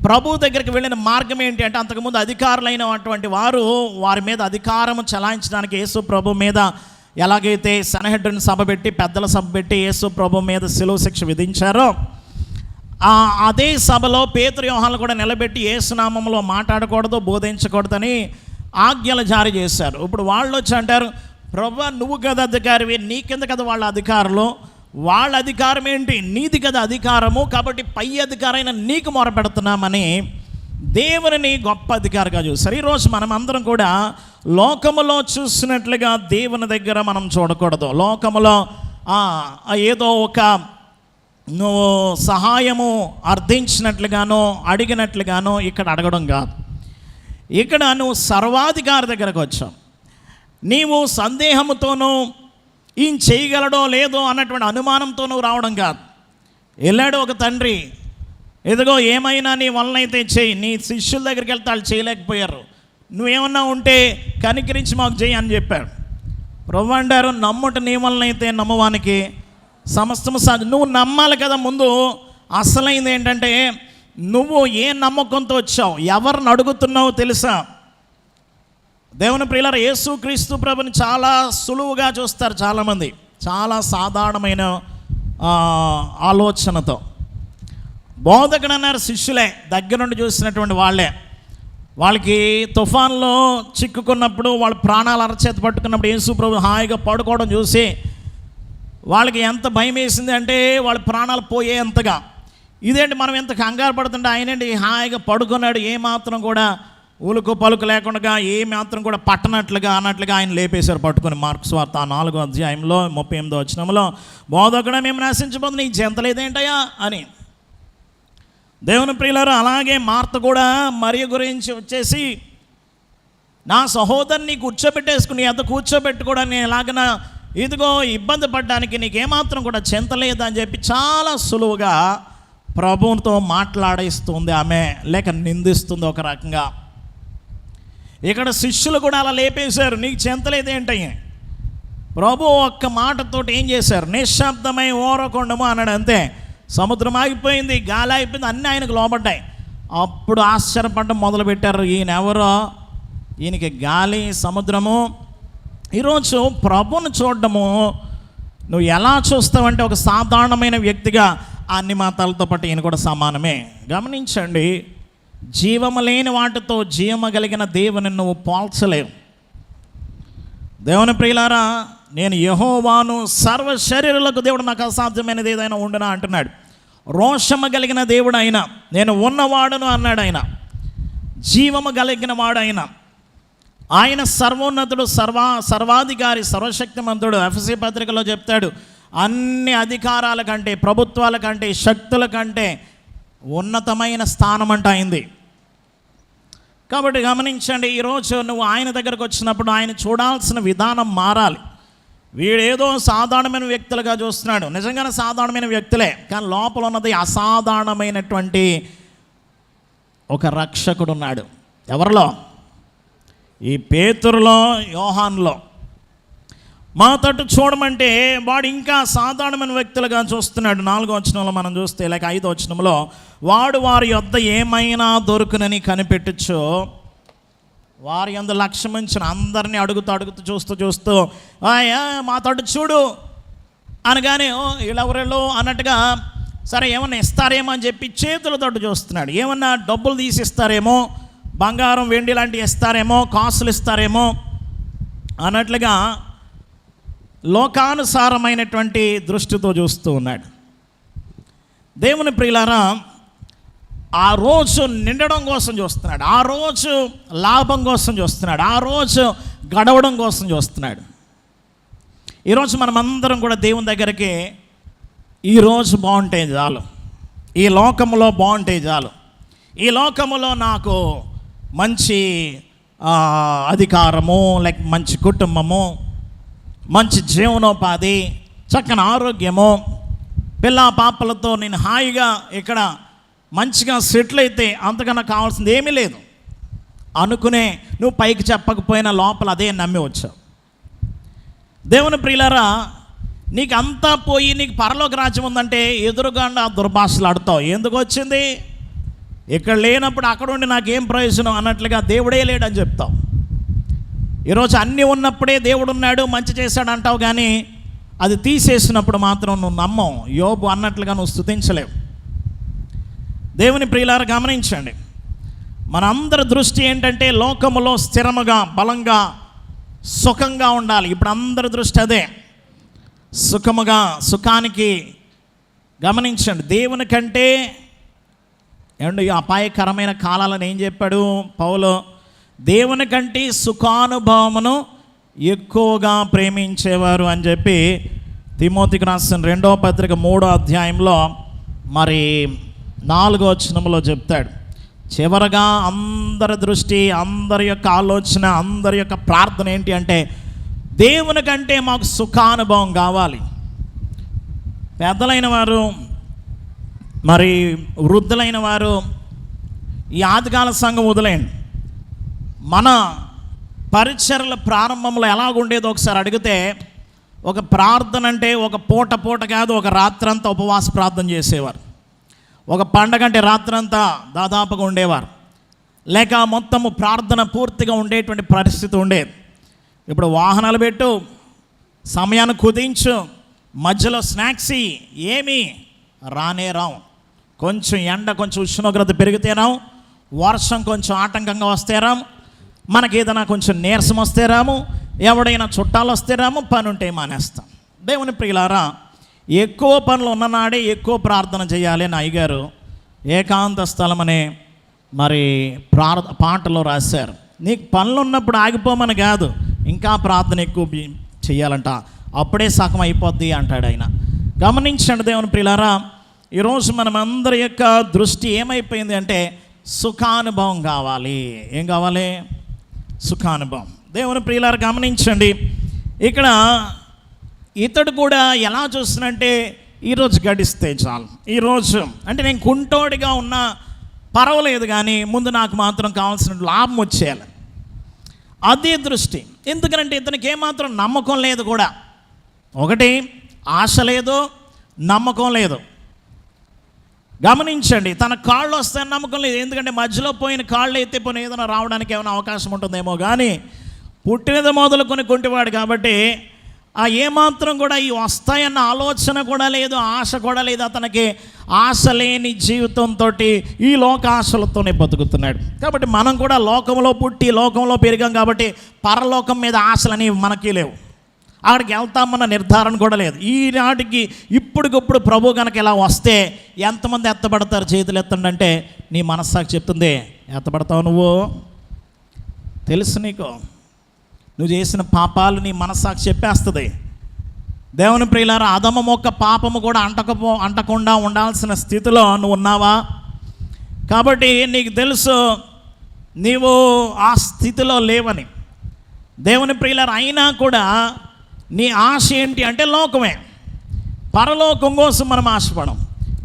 ప్రభు దగ్గరికి వెళ్ళిన మార్గం ఏంటి అంటే, అంతకుముందు అధికారులైనటువంటి వారు వారి మీద అధికారము చలాయించడానికి యేసు ప్రభు మీద ఎలాగైతే సన్హెడ్రిన్ సభ పెట్టి, పెద్దల సభ పెట్టి యేసు ప్రభు మీద శిలువ శిక్ష విధించారో, అదే సభలో పేతురు, యోహాను కూడా నిలబెట్టి యేసునామంలో మాట్లాడకూడదు, బోధించకూడదని ఆజ్ఞలు జారీ చేశారు. ఇప్పుడు వాళ్ళు వచ్చి అంటారు, ప్రభు నువ్వు కదా అధికారివి, నీ కింద కదా వాళ్ళ అధికారులు, వాళ్ళ అధికారం ఏంటి, నీది కదా అధికారము, కాబట్టి పై అధికారైన నీకు మొరపెడుతున్నామని దేవుని గొప్ప అధికారిగా చూస్తారు. ఈరోజు మనం అందరం కూడా లోకములో చూసినట్లుగా దేవుని దగ్గర మనం చూడకూడదు. లోకములో ఏదో ఒక నువ్వు సహాయము అర్థించినట్లుగానో అడిగినట్లుగానో ఇక్కడ అడగడం కాదు. ఇక్కడ నువ్వు సర్వాధికారి దగ్గరకు వచ్చావు. నీవు సందేహముతోనూ ఈయన చేయగలడో లేదో అన్నటువంటి అనుమానంతో నువ్వు రావడం కాదు. వెళ్ళాడు ఒక తండ్రి, ఎదుగో ఏమైనా నీ వలనైతే చేయి. నీ శిష్యుల దగ్గరికి వెళ్తే వాళ్ళు చేయలేకపోయారు, నువ్వేమన్నా ఉంటే కనికరించి మాకు చేయి అని చెప్పాడు. ప్రభు అంటారు, నమ్ముట నీ వలనైతే నమ్మవానికి సమస్తము సాధ్యం. నువ్వు నమ్మాలి కదా. ముందు అసలైంది ఏంటంటే, నువ్వు ఏ నమ్మకంతో వచ్చావు, ఎవరిని అడుగుతున్నావో తెలుసా? దేవుని ప్రియులారా, యేసు క్రీస్తు ప్రభుని చాలా సులువుగా చూస్తారు చాలామంది, చాలా సాధారణమైన ఆలోచనతో. బోధకుడు అన్నారు, శిష్యులే, దగ్గర నుండి చూసినటువంటి వాళ్ళకి తుఫాన్లో చిక్కుకున్నప్పుడు, వాళ్ళ ప్రాణాలు అరచేత పట్టుకున్నప్పుడు యేసు ప్రభు హాయిగా పడుకోవడం చూసి వాళ్ళకి ఎంత భయం వేసింది అంటే, వాళ్ళ ప్రాణాలు పోయేంతగా. ఇదేంటి మనం ఎంత కంగారు పడుతుంటే, ఆయనండి హాయిగా పడుకున్నాడు, ఏమాత్రం కూడా ఉలుకు పలుకు లేకుండా, ఏ మాత్రం కూడా పట్టనట్లుగా అన్నట్లుగా ఆయన లేపేశారు పట్టుకొని. మార్క్స్ వార్త 4వ అధ్యాయంలో 38వ వచనంలో, బోధకుడా మేము నశించబోదు, నీకు చెంతలేదేంటయ్యా అని. దేవుని ప్రియులారా, అలాగే మార్త కూడా మరియ గురించి వచ్చేసి, నా సహోదరుని కూర్చోబెట్టేసుకుని అంత కూర్చోబెట్టుకోవడం నేను ఎలాగైనా ఇదిగో ఇబ్బంది పడడానికి నీకేమాత్రం కూడా చెంతలేదని చెప్పి చాలా సులువుగా ప్రభువుతో మాట్లాడేస్తుంది ఆమె, లేక నిందిస్తుంది ఒక రకంగా. ఇక్కడ శిష్యులు కూడా అలా లేపేశారు, నీకు చెంతలేదేంటయ్యా. ప్రభు ఒక్క మాటతోటి ఏం చేశారు, నిశ్శబ్దమై ఓరకొండము అన్నాడు, అంతే. సముద్రం ఆగిపోయింది, గాలి అయిపోయింది, అన్నీ ఆయనకు లోబడ్డాయి. అప్పుడు ఆశ్చర్యపడడం మొదలుపెట్టారు, ఈయన ఎవరో, ఈయనకి గాలి సముద్రము. ఈరోజు ప్రభువును చూడడము నువ్వు ఎలా చూస్తావంటే, ఒక సాధారణమైన వ్యక్తిగా అన్ని మతాలతో పాటు ఈయన కూడా సమానమే. గమనించండి, జీవము లేని వాటితో జీవము కలిగిన దేవుని నువ్వు పోల్చలేవు. దేవుని ప్రియులారా, నేను యెహోవాను, సర్వ శరీరులకు దేవుడు, నాకు అసాధ్యమైనది ఏదైనా ఉండునా అంటున్నాడు. రోషము కలిగిన దేవుడు ఆయన, నేను ఉన్నవాడును అన్నాడు ఆయన, జీవము కలిగిన వాడు ఆయన. ఆయన సర్వోన్నతుడు, సర్వాధికారి, సర్వశక్తిమంతుడు. ఎఫెసీ పత్రికలో చెప్తాడు, అన్ని అధికారాల కంటే, ప్రభుత్వాల కంటే, శక్తుల కంటే ఉన్నతమైన స్థానం అంట అయింది. కాబట్టి గమనించండి, ఈరోజు నువ్వు ఆయన దగ్గరకు వచ్చినప్పుడు ఆయన చూడాల్సిన విధానం మారాలి. వీడేదో సాధారణమైన వ్యక్తులుగా చూస్తున్నాడు, నిజంగానే సాధారణమైన వ్యక్తులే, కానీ లోపల ఉన్నది అసాధారణమైనటువంటి ఒక రక్షకుడు ఉన్నాడు. ఎవరిలో? ఈ పేతురులో, యోహానులో. మా తట్టు చూడమంటే వాడు ఇంకా సాధారణమైన వ్యక్తులుగా చూస్తున్నాడు. 4వ వచనంలో మనం చూస్తే, లేక 5వ వచనంలో, వాడు వారి యొద్ద ఏమైనా దొరుకునని కనిపెట్టచ్చు, వారి యందు లక్ష్యం ఉంచిన అందరినీ అడుగుతూ చూస్తూ మా తట్టు చూడు అనగానే వీళ్ళెవరెళ్ళు అన్నట్టుగా, సరే ఏమన్నా ఇస్తారేమో అని చెప్పి చేతులతో చూస్తున్నాడు. ఏమన్నా డబ్బులు తీసిస్తారేమో, బంగారం వెండి లాంటివి ఇస్తారేమో, కాసులు ఇస్తారేమో అన్నట్లుగా లోకానుసారమైనటువంటి దృష్టితో చూస్తూ ఉన్నాడు. దేవుని ప్రియులారా, ఆ రోజు నిండడం కోసం చూస్తున్నాడు, ఆ రోజు లాభం కోసం చూస్తున్నాడు, ఆ రోజు గడవడం కోసం చూస్తున్నాడు. ఈరోజు మనమందరం కూడా దేవుని దగ్గరికి ఈరోజు బాగుంటే చాలు, ఈ లోకములో బాగుంటే చాలు, ఈ లోకములో నాకు మంచి అధికారము, లేక మంచి కుటుంబము, మంచి జీవనోపాధి, చక్కని ఆరోగ్యము, పిల్ల పాపలతో నేను హాయిగా ఇక్కడ మంచిగా సెటిల్ అయితే అంతకన్నా కావాల్సింది ఏమీ లేదు అనుకునే నువ్వు పైకి చెప్పకపోయినా లోపల అదే నమ్మి వచ్చావు. దేవుని ప్రియులారా, నీకు అంతా పోయి నీకు పరలోక రాజ్యం ఉందంటే ఎదురుగా దుర్భాషలు ఆడుతావు. ఎందుకు వచ్చింది? ఇక్కడ లేనప్పుడు అక్కడ ఉండి నాకేం ప్రయోజనం అన్నట్లుగా దేవుడే లేడని చెప్తావు. ఈరోజు అన్నీ ఉన్నప్పుడే దేవుడు ఉన్నాడు మంచి చేశాడు అంటావు, కానీ అది తీసేసినప్పుడు మాత్రం నువ్వు నమ్మవు. యోబు అన్నట్లుగా నువ్వు స్తుతించలేవు. దేవుని ప్రియులారా, గమనించండి, మనందరి దృష్టి ఏంటంటే లోకములో స్థిరముగా బలంగా సుఖంగా ఉండాలి. ఇప్పుడు అందరి దృష్టి అదే, సుఖానికి. గమనించండి, దేవుని కంటే ఏమండి అపాయకరమైన కాలాలను ఏం చెప్పాడు పౌలు? దేవుని కంటే సుఖానుభవమును ఎక్కువగా ప్రేమించేవారు అని చెప్పి తిమోతికి రాసిన 2వ పత్రిక 3వ అధ్యాయంలో మరి 4వ వచనంలో చెప్తాడు. చివరగా అందరి దృష్టి, అందరి యొక్క ఆలోచన, అందరి యొక్క ప్రార్థన ఏంటి అంటే దేవుని కంటే మాకు సుఖానుభవం కావాలి. పెద్దలైన వారు మరి వృద్ధులైన వారు ఈ ఆదికాల సంఘం వదిలేయండి, మన పరిచర్ల ప్రారంభంలో ఎలాగుండేదో ఒకసారి అడిగితే, ఒక ప్రార్థన అంటే ఒక పూట కాదు, ఒక రాత్రంతా ఉపవాస ప్రార్థన చేసేవారు. ఒక పండగ అంటే రాత్రంతా దాదాపుగా ఉండేవారు, లేక మొత్తము ప్రార్థన పూర్తిగా ఉండేటువంటి పరిస్థితి ఉండేది. ఇప్పుడు వాహనాలు పెట్టు, సమయాన్ని కుదించు, మధ్యలో స్నాక్స్ ఏమీ రావు. కొంచెం ఎండ, కొంచెం ఉష్ణోగ్రత పెరిగితేరాం, వర్షం కొంచెం ఆటంకంగా వస్తేరాం, మనకి ఏదైనా కొంచెం నీరసం వస్తేరాము, ఎవడైనా చుట్టాలు వస్తేరాము, పని ఉంటే మానేస్తాం. దేవుని ప్రియులారా, ఎక్కువ పనులు ఉన్ననాడే ఎక్కువ ప్రార్థన చేయాలి అని అయ్యగారు ఏకాంత స్థలం అనే మరి పాటలో రాశారు. నీకు పనులు ఉన్నప్పుడు ఆగిపోమని కాదు, ఇంకా ప్రార్థన ఎక్కువ చేయాలంట, అప్పుడే సగం అయిపోద్ది అంటాడు ఆయన. గమనించండి దేవుని ప్రియులారా, ఈరోజు మనం అందరి యొక్క దృష్టి ఏమైపోయింది అంటే సుఖానుభవం కావాలి. ఏం కావాలి? సుఖానుభవం. దేవుని ప్రియులారా, గమనించండి, ఇక్కడ ఇతడు కూడా ఎలా చూస్తున్నంటే ఈరోజు గడిస్తే చాలు, ఈరోజు అంటే నేను కుంటోడిగా ఉన్నా పర్వాలేదు, కానీ ముందు నాకు మాత్రం కావాల్సిన లాభం వచ్చేయాలి, అదే దృష్టి. ఎందుకంటే ఇతనికి ఏమాత్రం నమ్మకం లేదు కూడా. ఒకటి ఆశ లేదు, నమ్మకం లేదు. గమనించండి, తన కాళ్ళు వస్తాయని నమ్మకం లేదు. ఎందుకంటే మధ్యలో పోయిన కాళ్ళు అయితే పోయిన ఏదైనా రావడానికి ఏమైనా అవకాశం ఉంటుందేమో, కానీ పుట్టినది మొదలుకొని కుంటివాడు కాబట్టి ఆ ఏమాత్రం కూడా ఈ వస్తాయన్న ఆలోచన కూడా లేదు, ఆశ కూడా లేదు. అతనికి ఆశ లేని జీవితంతో ఈ లోక ఆశలతోనే బతుకుతున్నాడు. కాబట్టి మనం కూడా లోకంలో పుట్టి లోకంలో పెరిగాం కాబట్టి పరలోకం మీద ఆశలని మనకి లేవు, అక్కడికి వెళ్తామన్న నిర్ధారణ కూడా లేదు. ఈనాటికి ఇప్పటికప్పుడు ప్రభు కనుక ఇలా వస్తే ఎంతమంది ఎత్తబడతారు? చేతులు ఎత్తండి అంటే నీ మనస్సాక్షి చెప్తుంది, ఎత్తబడతావు. నువ్వు తెలుసు, నీకు నువ్వు చేసిన పాపాలు నీ మనస్సాక్షి చెప్పేస్తుంది. దేవుని ప్రియులారా, అధమ మొక్క పాపము కూడా అంటకుండా ఉండాల్సిన స్థితిలో నువ్వు ఉన్నావా? కాబట్టి నీకు తెలుసు నీవు ఆ స్థితిలో లేవని. దేవుని ప్రియులారా, అయినా కూడా నీ ఆశ ఏంటి అంటే లోకమే, పరలోకం కోసం మనం ఆశపడం.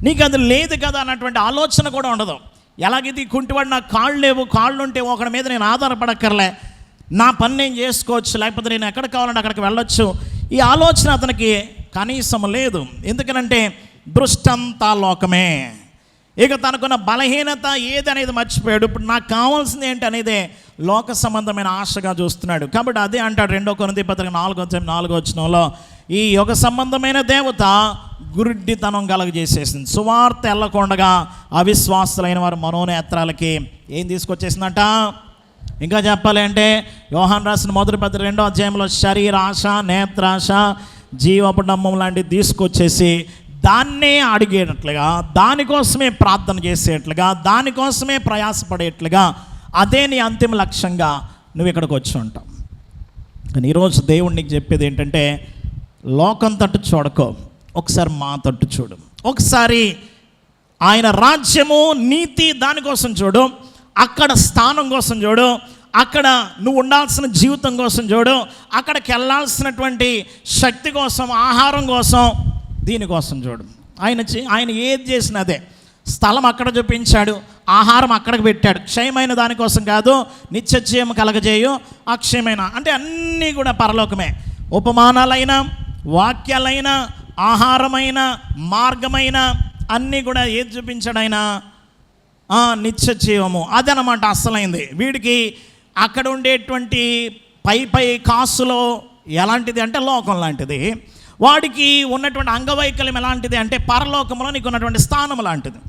నీకు అది లేదు కదా అన్నటువంటి ఆలోచన కూడా ఉండదు. ఎలాగైతే ఈ కుంటివాడు నాకు కాళ్ళు లేవు, కాళ్ళు ఉంటే ఒకడి మీద నేను ఆధారపడక్కర్లే, నా పని నేను చేసుకోవచ్చు, లేకపోతే నేను ఎక్కడ కావాలంటే అక్కడికి వెళ్ళొచ్చు, ఈ ఆలోచన అతనికి కనీసం లేదు. ఎందుకనంటే దృష్టంతా లోకమే. ఇక తనకున్న బలహీనత ఏది అనేది మర్చిపోయాడు. ఇప్పుడు నాకు కావాల్సింది ఏంటి అనేదే లోక సంబంధమైన ఆశగా చూస్తున్నాడు. కాబట్టి అదే అంటాడు 2 కొరింథీ పత్రిక 4వ వచనంలో, ఈ యుగ సంబంధమైన దేవత గురుడ్డితనం కలగజేసేసింది. సువార్త ఎల్లకొండగా అవిశ్వాసులైన వారు మనోనేత్రాలకి ఏం తీసుకొచ్చేసిందంట? ఇంకా చెప్పాలి అంటే యోహాను రాసిన 1వ పత్రిక 2వ అధ్యాయంలో శరీరాశ, నేత్రాశ, జీవపడంబం లాంటివి తీసుకొచ్చేసి దాన్నే అడిగేటట్లుగా, దానికోసమే ప్రార్థన చేసేట్లుగా, దానికోసమే ప్రయాసపడేట్లుగా, అదే నీ అంతిమ లక్ష్యంగా నువ్వు ఇక్కడికి వచ్చి ఉంటావు. కానీ ఈరోజు దేవుడు నీకు చెప్పేది ఏంటంటే లోకం తట్టు చూడకో, ఒకసారి మా తట్టు చూడు. ఒకసారి ఆయన రాజ్యము, నీతి దానికోసం చూడు, అక్కడ స్థానం కోసం చూడు, అక్కడ నువ్వు ఉండాల్సిన జీవితం కోసం చూడు, అక్కడికి వెళ్ళాల్సినటువంటి శక్తి కోసం, ఆహారం కోసం, దీనికోసం చూడు. ఆయన ఏది చేసినా అదే. స్థలం అక్కడ చూపించాడు, ఆహారం అక్కడికి పెట్టాడు. క్షయమైన దానికోసం కాదు, నిత్యజీవం కలగజేయు అక్షయమైన, అంటే అన్నీ కూడా పరలోకమే. ఉపమానాలైన, వాక్యాలైన, ఆహారమైన, మార్గమైన అన్నీ కూడా ఏది చూపించాడు ఆయన? నిత్య జీవము. అదనమాట అస్సలైంది. వీడికి అక్కడ ఉండేటువంటి పై కాసులో ఎలాంటిది అంటే లోకం లాంటిది, వాడికి ఉన్నటువంటి అంగవైకల్యం ఎలాంటిది అంటే పరలోకంలో నీకు ఉన్నటువంటి స్థానం లాంటిది.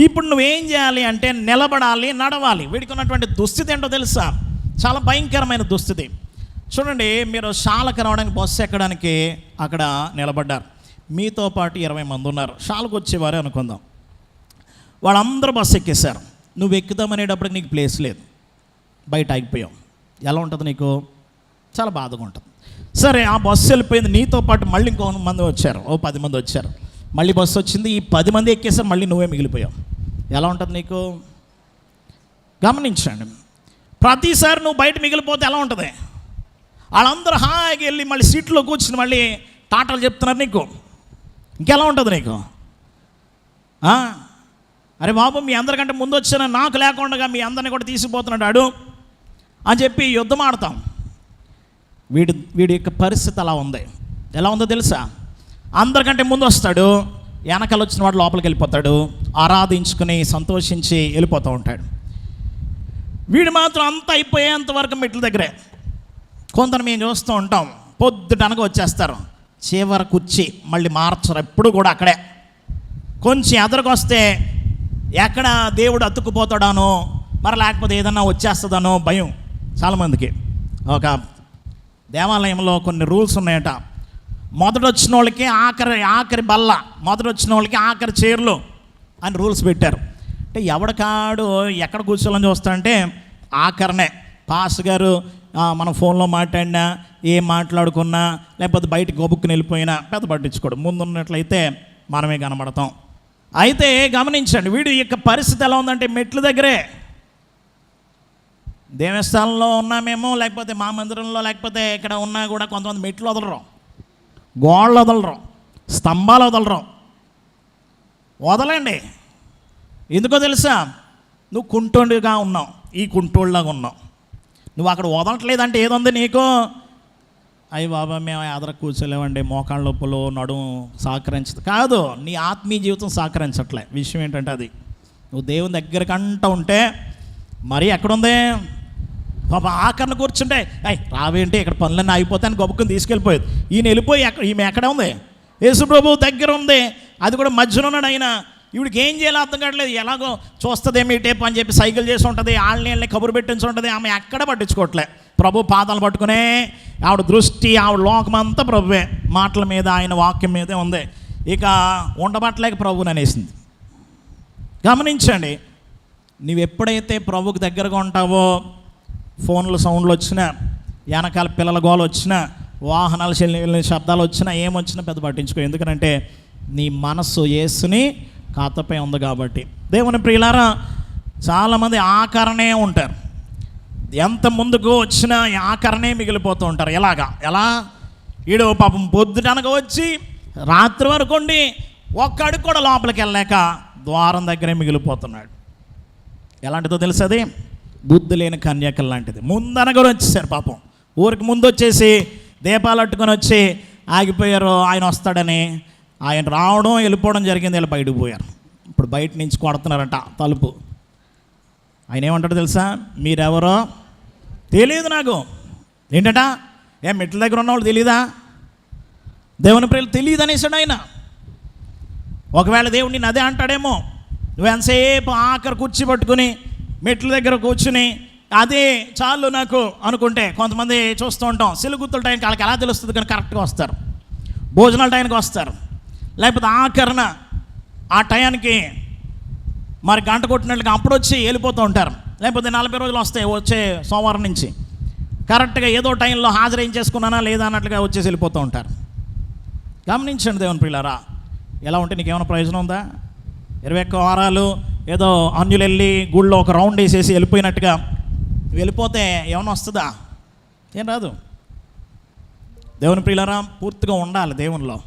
ఇప్పుడు నువ్వేం చేయాలి అంటే నిలబడాలి, నడవాలి. వీడికి ఉన్నటువంటి దుస్థితి ఏంటో తెలుసా? చాలా భయంకరమైన దుస్థితి. చూడండి, మీరు షాలకు రావడానికి బస్సు ఎక్కడానికి అక్కడ నిలబడ్డారు. మీతో పాటు 20 మంది ఉన్నారు, షాలకు వచ్చేవారే అనుకుందాం. వాళ్ళందరూ బస్సు ఎక్కేశారు. నువ్వు ఎక్కుదామనేటప్పటికి నీకు ప్లేస్ లేదు, బయట ఆగిపోయావు. ఎలా ఉంటుంది నీకు? చాలా బాధగా ఉంటుంది. సరే, ఆ బస్సు వెళ్ళిపోయింది, నీతో పాటు మళ్ళీ ఇంకో మంది వచ్చారు, 10 మంది వచ్చారు. మళ్ళీ బస్సు వచ్చింది, ఈ 10 మంది ఎక్కేసారు, మళ్ళీ నువ్వే మిగిలిపోయావు. ఎలా ఉంటుంది నీకు? గమనించండి, ప్రతిసారి నువ్వు బయట మిగిలిపోతే ఎలా ఉంటుంది? వాళ్ళందరూ హాయిగా వెళ్ళి మళ్ళీ సీట్లో కూర్చుని మళ్ళీ టాటాలు చెప్తున్నారు నీకు. ఇంకెలా ఉంటుంది నీకు? అరే బాబు, మీ అందరికంటే ముందు వచ్చిన నాకు లేకుండా మీ అందరిని కూడా తీసుకుపోతున్నాడు అని చెప్పి యుద్ధం ఆడతాం. వీడి యొక్క పరిస్థితి అలా ఉంది. ఎలా ఉందో తెలుసా? అందరికంటే ముందు వస్తాడు, వెనకాల వచ్చిన వాడు లోపలికి వెళ్ళిపోతాడు, ఆరాధించుకుని సంతోషించి వెళ్ళిపోతూ ఉంటాడు. వీడు మాత్రం అంతా అయిపోయేంత వరకు మెట్ల దగ్గరే. కొందరు మేము చూస్తూ ఉంటాం, పొద్దుటనగా వచ్చేస్తారు, చివరి కుర్చీ మళ్ళీ మార్చరు, ఎప్పుడు కూడా అక్కడే. కొంచెం ఎదరికొస్తే ఎక్కడ దేవుడు అతుక్కుపోతాడానో, మరి లేకపోతే ఏదన్నా వచ్చేస్తుందనో భయం చాలామందికి. ఒక దేవాలయంలో కొన్ని రూల్స్ ఉన్నాయట. మొదట వచ్చిన వాళ్ళకి ఆఖరి బల్ల, మొదట వచ్చిన వాళ్ళకి ఆఖరి చైర్లు అని రూల్స్ పెట్టారు. అంటే ఎవడికాడు ఎక్కడ కూర్చోవాలని చూస్తాడంటే ఆఖరినే. పాస్ గారు మన ఫోన్లో మాట్లాడినా, ఏం మాట్లాడుకున్నా, లేకపోతే బయటకు గొబుక్కుని వెళ్ళిపోయినా పెద్ద పట్టించుకోడు. ముందున్నట్లయితే మనమే కనబడతాం. అయితే గమనించండి, వీడి యొక్క పరిస్థితి ఎలా ఉందంటే మెట్ల దగ్గరే. దేవస్థానంలో ఉన్నామేమో, లేకపోతే మా మందిరంలో, లేకపోతే ఇక్కడ ఉన్నా కూడా కొంతమంది మెట్లు వదలరు, గోళ్ళు వదలరు, స్తంభాలు వదలరు. వదలండి. ఎందుకో తెలుసా? నువ్వు కుంటోడిగా ఉన్నావు, ఈ కుంటోళ్ళలాగా ఉన్నావు. నువ్వు అక్కడ వదలట్లేదంటే ఏదుంది నీకు? అయ్యి బాబా, మేము ఎదర కూర్చోలేమండి, మోకాళ్ళ నొప్పులు, నడుము సహకరించదు కాదు, నీ ఆత్మీయ జీవితం సహకరించట్లే. విషయం ఏంటంటే అది నువ్వు దేవుని దగ్గరకంట ఉంటే మరీ ఎక్కడుంది పాప. ఆఖరణ కూర్చుంటే అయ్యి రావేంటి, ఇక్కడ పనులన్నీ అయిపోతాయని గొప్పకుని తీసుకెళ్ళిపోయేది. ఈయన వెళ్ళిపోయి ఈమె ఎక్కడ ఉంది? యేసు ప్రభు దగ్గర ఉంది, అది కూడా మధ్యలో ఉన్నాడు ఆయన. ఇవిడికి ఏం చేయాలో అర్థం కావట్లేదు. ఎలాగో చూస్తుందేమీ టేపు అని చెప్పి సైకిల్ చేసి ఉంటుంది, వాళ్ళని కబురు పెట్టించి ఉంటుంది. ఆమె ఎక్కడ పట్టించుకోవట్లే. ప్రభు పాదాలు పట్టుకునే ఆవిడ దృష్టి, ఆవిడ లోకమంతా ప్రభువే, మాటల మీద, ఆయన వాక్యం మీదే ఉంది. ఇక ఉండబట్టలేక ప్రభుని అనేసింది. గమనించండి, నువ్వు ఎప్పుడైతే ప్రభుకి దగ్గరగా ఉంటావో, ఫోన్ల సౌండ్లు వచ్చినా, వెనకాల పిల్లల గోల వచ్చినా, వాహనాలు శబ్దాలు వచ్చినా, ఏమొచ్చినా పెద్ద పట్టించుకో. ఎందుకంటే నీ మనస్సు యేసుని ఖాతాపై ఉంది కాబట్టి. దేవుని ప్రియులారా, చాలామంది ఆఖరణే ఉంటారు. ఎంత ముందుకు వచ్చినా ఆఖరణే మిగిలిపోతూ ఉంటారు. ఎలా ఈడు పాపం పొద్దుటనక వచ్చి రాత్రి వరకు ఉండి ఒక్కడికి కూడా లోపలికి వెళ్ళలేక ద్వారం దగ్గరే మిగిలిపోతున్నాడు. ఎలాంటిదో తెలుసు? అది బుద్ధి లేని కన్యకలు లాంటిది. ముందనగా వచ్చేసారు పాపం, ఊరికి ముందు వచ్చేసి దీపాలు అట్టుకొని వచ్చి ఆగిపోయారు. ఆయన వస్తాడని ఆయన రావడం వెళ్ళిపోవడం జరిగింది. వీళ్ళు బయటకు పోయారు. ఇప్పుడు బయట నుంచి కొడుతున్నారంట తలుపు. ఆయన ఏమంటాడు తెలుసా? మీరెవరో తెలియదు నాకు. ఏంటట? మెట్ల దగ్గర ఉన్నవాళ్ళు తెలీదా? దేవుని ప్రియులు తెలియదు అనేసాడు ఆయన. ఒకవేళ దేవుడు నిన్ను అదే అంటాడేమో. నువ్వు ఎంతసేపు ఆఖరి కూర్చి పట్టుకుని మెట్ల దగ్గర కూర్చుని అదే చాలు నాకు అనుకుంటే, కొంతమంది చూస్తూ ఉంటాం, సిలుగుత్తుల టైంకి వాళ్ళకి ఎలా తెలుస్తుంది కానీ కరెక్ట్గా వస్తారు, భోజనాల టైంకి వస్తారు, లేకపోతే ఆఖరణ ఆ టయానికి మరి గంట కొట్టినట్లుగా అప్పుడు వచ్చి వెళ్ళిపోతూ ఉంటారు. లేకపోతే 40 రోజులు వస్తాయి, వచ్చే సోమవారం నుంచి కరెక్ట్గా ఏదో టైంలో హాజరేయించేసుకున్నానా లేదా అన్నట్లుగా వచ్చేసి వెళ్ళిపోతూ ఉంటారు. గమనించండి దేవుని ప్రియులారా, ఎలా ఉంటే నీకేమైనా ప్రయోజనం ఉందా? 21 వారాలు ఏదో అన్యులు వెళ్ళి గుళ్ళో ఒక రౌండ్ వేసేసి వెళ్ళిపోయినట్టుగా వెళ్ళిపోతే ఏమైనా వస్తుందా? ఏం రాదు. దేవుని ప్రియులారా, పూర్తిగా ఉండాలి దేవునిలో.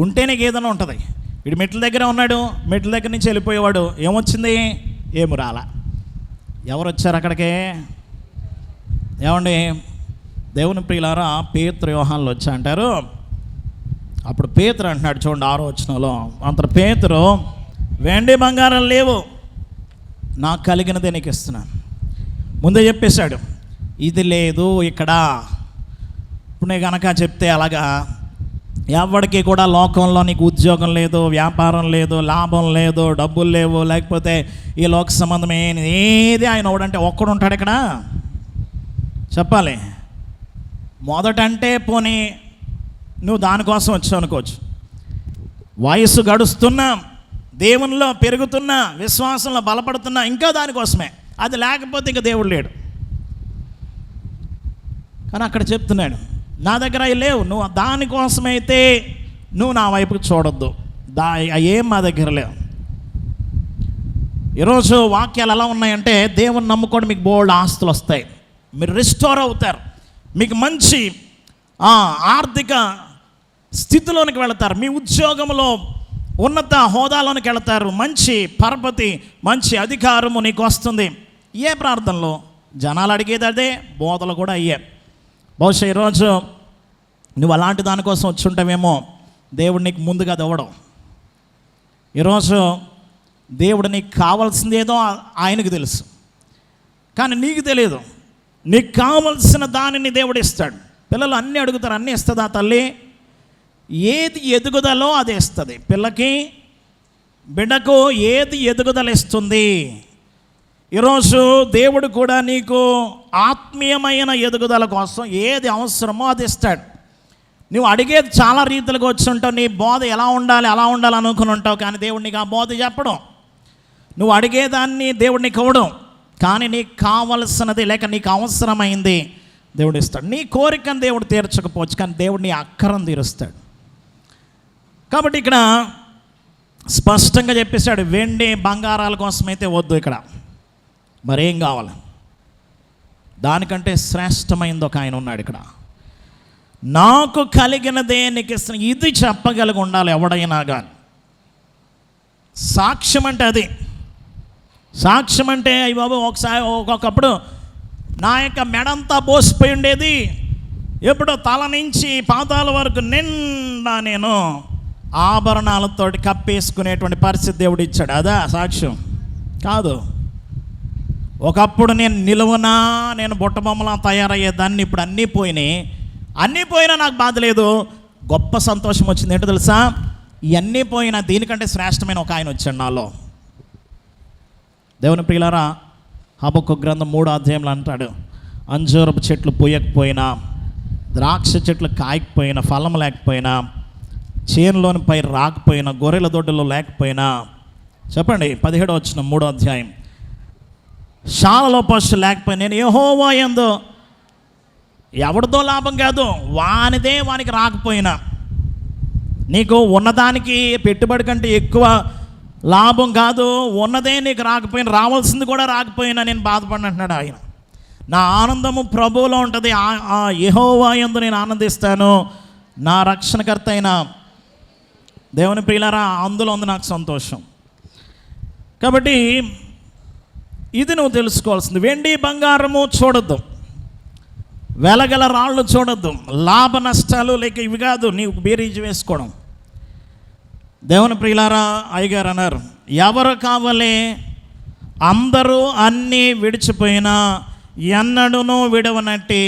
ఉంటే నీకు ఏదైనా ఉంటుంది. వీడు మెట్ల దగ్గర ఉన్నాడు, మెట్ల దగ్గర నుంచి వెళ్ళిపోయేవాడు. ఏమొచ్చింది? ఏమి రాలా. ఎవరు వచ్చారు అక్కడికే? ఏమండి దేవుని ప్రియులారా, పేతురు యోహానులు వచ్చా అంటారు. అప్పుడు పేతురు అంటున్నాడు చూడండి 6వ వచనంలో, అంత పేతురు, వెండి బంగారం లేవు, నాకు కలిగినదే నీకు ఇస్తున్నాను. ముందే చెప్పేశాడు, ఇది లేదు ఇక్కడ. ఇప్పుడు నేను కనుక చెప్తే అలాగా ఎవరికి కూడా లోకంలో నీకు ఉద్యోగం లేదు, వ్యాపారం లేదు, లాభం లేదు, డబ్బులు లేవు, లేకపోతే ఈ లోక సంబంధం ఏది ఆయన ఒకడంటే ఒక్కడు ఉంటాడు ఇక్కడ? చెప్పాలి. మొదటంటే పోనీ నువ్వు దానికోసం వచ్చావు అనుకోవచ్చు. వయసు గడుస్తున్నా, దేవునిలో పెరుగుతున్నా, విశ్వాసంలో బలపడుతున్నా, ఇంకా దానికోసమే. అది లేకపోతే ఇంకా దేవుడు లేడు. కానీ అక్కడ చెప్తున్నాడు, నా దగ్గర అవి లేవు, నువ్వు దానికోసమైతే నువ్వు నా వైపుకి చూడొద్దు, ఏం మా దగ్గర లేవు. ఈరోజు వాక్యాలు ఎలా ఉన్నాయంటే, దేవుని నమ్ముకోండి, మీకు బోల్డ్ ఆస్తులు వస్తాయి, మీరు రిస్టోర్ అవుతారు, మీకు మంచి ఆర్థిక స్థితిలోనికి వెళతారు, మీ ఉద్యోగంలో ఉన్నత హోదాలోనికి వెళతారు, మంచి పరపతి, మంచి అధికారము నీకు వస్తుంది. ఏ ప్రార్థనలో జనాలు అడిగేది అదే, బోధలు కూడా అయ్యే. బహుశా ఈరోజు నువ్వు అలాంటి దానికోసం వచ్చి ఉంటావేమో. దేవుడు నీకు ముందుగా ఇవ్వడం. ఈరోజు దేవుడు నీకు కావాల్సింది ఏదో ఆయనకు తెలుసు, కానీ నీకు తెలియదు. నీకు కావలసిన దానిని దేవుడు ఇస్తాడు. పిల్లలు అన్నీ అడుగుతారు, అన్నీ ఇస్తుందా తల్లి? ఏది ఎదుగుదలో అది ఇస్తుంది. పిల్లకి, బిడ్డకు ఏది ఎదుగుదల ఇస్తుంది? ఈరోజు దేవుడు కూడా నీకు ఆత్మీయమైన ఎదుగుదల కోసం ఏది అవసరమో అది ఇస్తాడు. నువ్వు అడిగేది చాలా రీతిలుగా వచ్చి ఉంటావు, నీ బోధ ఎలా ఉండాలి అలా ఉండాలి అనుకుని ఉంటావు, కానీ దేవుడు నీకు ఆ బోధ చెప్పడం. నువ్వు అడిగేదాన్ని దేవుడు నీకు ఇవ్వడం, కానీ నీకు కావలసినది లేక నీకు అవసరమైంది దేవుడు ఇస్తాడు. నీ కోరికను దేవుడు తీర్చకపోవచ్చు, కానీ దేవుడు నీ అక్కరం తీరుస్తాడు. కాబట్టి ఇక్కడ స్పష్టంగా చెప్పేశాడు, వెండి బంగారాల కోసమైతే వద్దు, ఇక్కడ మరేం కావాలి? దానికంటే శ్రేష్టమైంది ఒక ఆయన ఉన్నాడు ఇక్కడ. నాకు కలిగినదే నీకు ఇస్తున్న, ఇది చెప్పగలిగి ఉండాలి ఎవడైనా కానీ. సాక్ష్యం అంటే అది. సాక్ష్యం అంటే అయ్యి బాబు, ఒకసారి ఒక్కొక్కప్పుడు నా యొక్క మెడంతా బోసిపోయి ఉండేది, ఎప్పుడో తల నుంచి పాదాల వరకు నిండా నేను ఆభరణాలతోటి కప్పేసుకునేటువంటి పరిస్థితి దేవుడు ఇచ్చాడు. అదా సాక్ష్యం? కాదు. ఒకప్పుడు నేను నిలువునా నేను బుట్టబొమ్మలా తయారయ్యేదాన్ని, ఇప్పుడు అన్నీ పోయినాయి. అన్నీ పోయినా నాకు బాధ లేదు, గొప్ప సంతోషం వచ్చింది. ఏంటో తెలుసా? ఇవన్నీ పోయినా దీనికంటే శ్రేష్టమైన ఒక ఆయన వచ్చాడు నాలో. దేవుని ప్రియులారా, హబక్కు గ్రంథం 3వ అధ్యాయంలో అంటాడు, అంజూరపు చెట్లు పూయకపోయినా, ద్రాక్ష చెట్లు కాయకపోయినా, ఫలం లేకపోయినా, చేనులోని పై రాకపోయినా, గొర్రెల దొడ్డులో లేకపోయినా, చెప్పండి 17వ వచనం 3వ అధ్యాయం, శాలలో పశువులు లేకపోయినా నేను యెహోవా యందు, ఎవరిదో లాభం కాదు, వానిదే వానికి రాకపోయినా, నీకు ఉన్నదానికి పెట్టుబడి కంటే ఎక్కువ లాభం కాదు, ఉన్నదే నీకు రాకపోయినా, రావాల్సింది కూడా రాకపోయినా నేను బాధపడినట్టున్నాడు ఆయన. నా ఆనందము ప్రభువులో ఉంటుంది, ఆ యెహోవా యందు నేను ఆనందిస్తాను, నా రక్షణకర్త అయిన దేవుని ప్రియులారా, అందులో ఉంది నాకు సంతోషం. కాబట్టి ఇది నువ్వు తెలుసుకోవాల్సింది. వెండి బంగారము చూడొద్దు, వెలగల రాళ్ళు చూడొద్దు, లాభ నష్టాలు లేక ఇవి కాదు నీవు బేరీజు వేసుకోవడం. దేవుని ప్రియులారా, అయ్యగారు అన్నారు, ఎవరు కావాలి? అందరూ అన్నీ విడిచిపోయినా ఎన్నడూనూ విడవనట్టి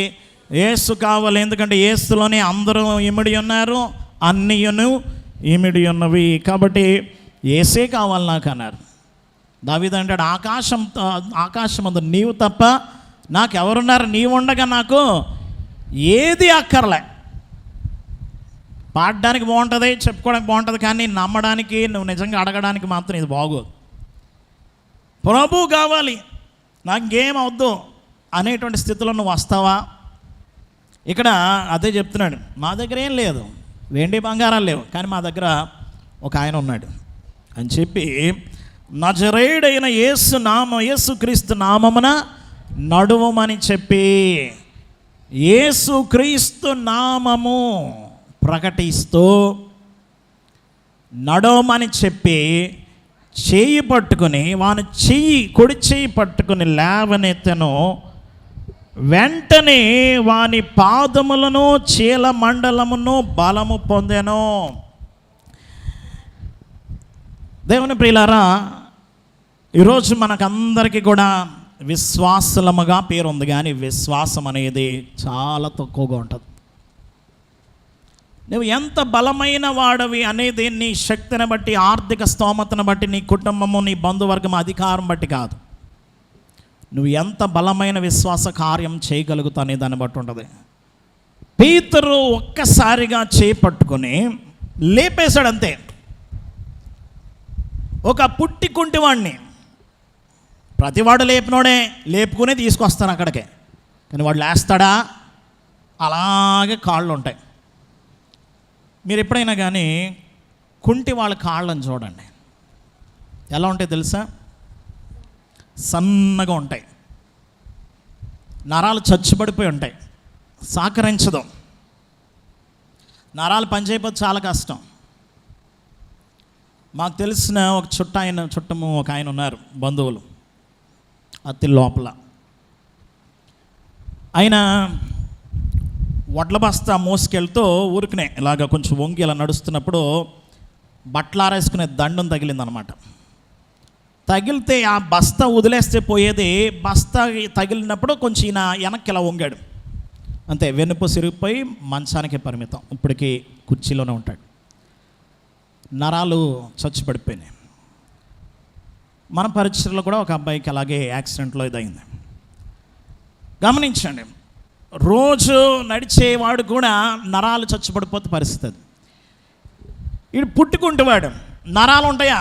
యేసు కావాలి. ఎందుకంటే యేసులోనే అందరూ ఇమిడి ఉన్నారు, అన్నీయును ఇమిడి ఉన్నవి. కాబట్టి యేసే కావాలి నాకు అన్నారు. దావీదు అంటాడు, ఆకాశమందు నీవు తప్ప నాకెవరున్నారు? నీవు ఉండగా నాకు ఏది అక్కర్లే. పాడడానికి బాగుంటుంది, చెప్పుకోవడానికి బాగుంటుంది, కానీ నమ్మడానికి, నువ్వు నిజంగా అడగడానికి మాత్రం ఇది బాగోదు. ప్రభు కావాలి, నాకు ఇంకేం అవద్దు అనేటువంటి స్థితిలో నువ్వు వస్తావా? ఇక్కడ అదే చెప్తున్నాడు, మా దగ్గర ఏం లేదు, వెండి బంగారాలు లేవు, కానీ మా దగ్గర ఒక ఆయన ఉన్నాడు అని చెప్పి, నజరేయుడైన యేసుక్రీస్తు నామమున నడువమని చెప్పి, యేసుక్రీస్తు నామము ప్రకటిస్తూ నడవమని చెప్పి చెయ్యి పట్టుకుని కుడి చెయ్యి పట్టుకుని లేవనెత్తెను. వెంటనే వాని పాదములను చీల మండలమును బలము పొందెను. దేవుని ప్రియులారా, ఈరోజు మనకందరికీ కూడా విశ్వాసులముగా పేరుంది, కానీ విశ్వాసం అనేది చాలా తక్కువగా ఉంటుంది. నువ్వు ఎంత బలమైన వాడవి అనేది నీ శక్తిని బట్టి, ఆర్థిక స్తోమతను బట్టి, నీ కుటుంబము, నీ బంధువర్గం, అధికారం బట్టి కాదు. నువ్వు ఎంత బలమైన విశ్వాస కార్యం చేయగలుగుతావు అనే దాన్ని బట్టి ఉంటుంది. పేతురు ఒక్కసారిగా చేపట్టుకొని లేపేశాడు అంతే. ఒక పుట్టి కుంటివాడిని ప్రతివాడు లేపినోడే లేపుకునే తీసుకొస్తాను అక్కడికే, కానీ వాడు లేస్తాడా? అలాగే కాళ్ళు ఉంటాయి. మీరు ఎప్పుడైనా కానీ కుంటి వాళ్ళ కాళ్ళని చూడండి, ఎలా ఉంటాయి తెలుసా? సన్నగా ఉంటాయి, నరాలు చచ్చుబడిపోయి ఉంటాయి, సహకరించదు, నరాలు పనిచేయకపోతే చాలా కష్టం. మాకు తెలిసిన ఒక చుట్టము ఒక ఆయన ఉన్నారు, బంధువులు, అతి లోపల. ఆయన వడ్ల బస్తా మోసుకెళ్తూ ఊరికనే ఇలాగ కొంచెం వంగి ఇలా నడుస్తున్నప్పుడు బట్టలారేసుకునే దండం తగిలిందనమాట. తగిలితే ఆ బస్తా వదిలేస్తే పోయేది, బస్తా తగిలినప్పుడు కొంచెం ఈయన వెనక్కి ఇలా వంగాడు అంతే, వెనుపు సిరిగిపోయి మంచానికి పరిమితం. ఇప్పటికీ కుర్చీలోనే ఉంటాడు, నరాలు చచ్చిపడిపోయినాయి. మన పరిచయలో కూడా ఒక అబ్బాయికి అలాగే యాక్సిడెంట్లో ఇదైంది. గమనించండి, రోజు నడిచేవాడు కూడా నరాలు చచ్చిపడిపోతే పరిస్థితి అది. వీడు పుట్టుకుంటేవాడు నరాలు ఉంటాయా?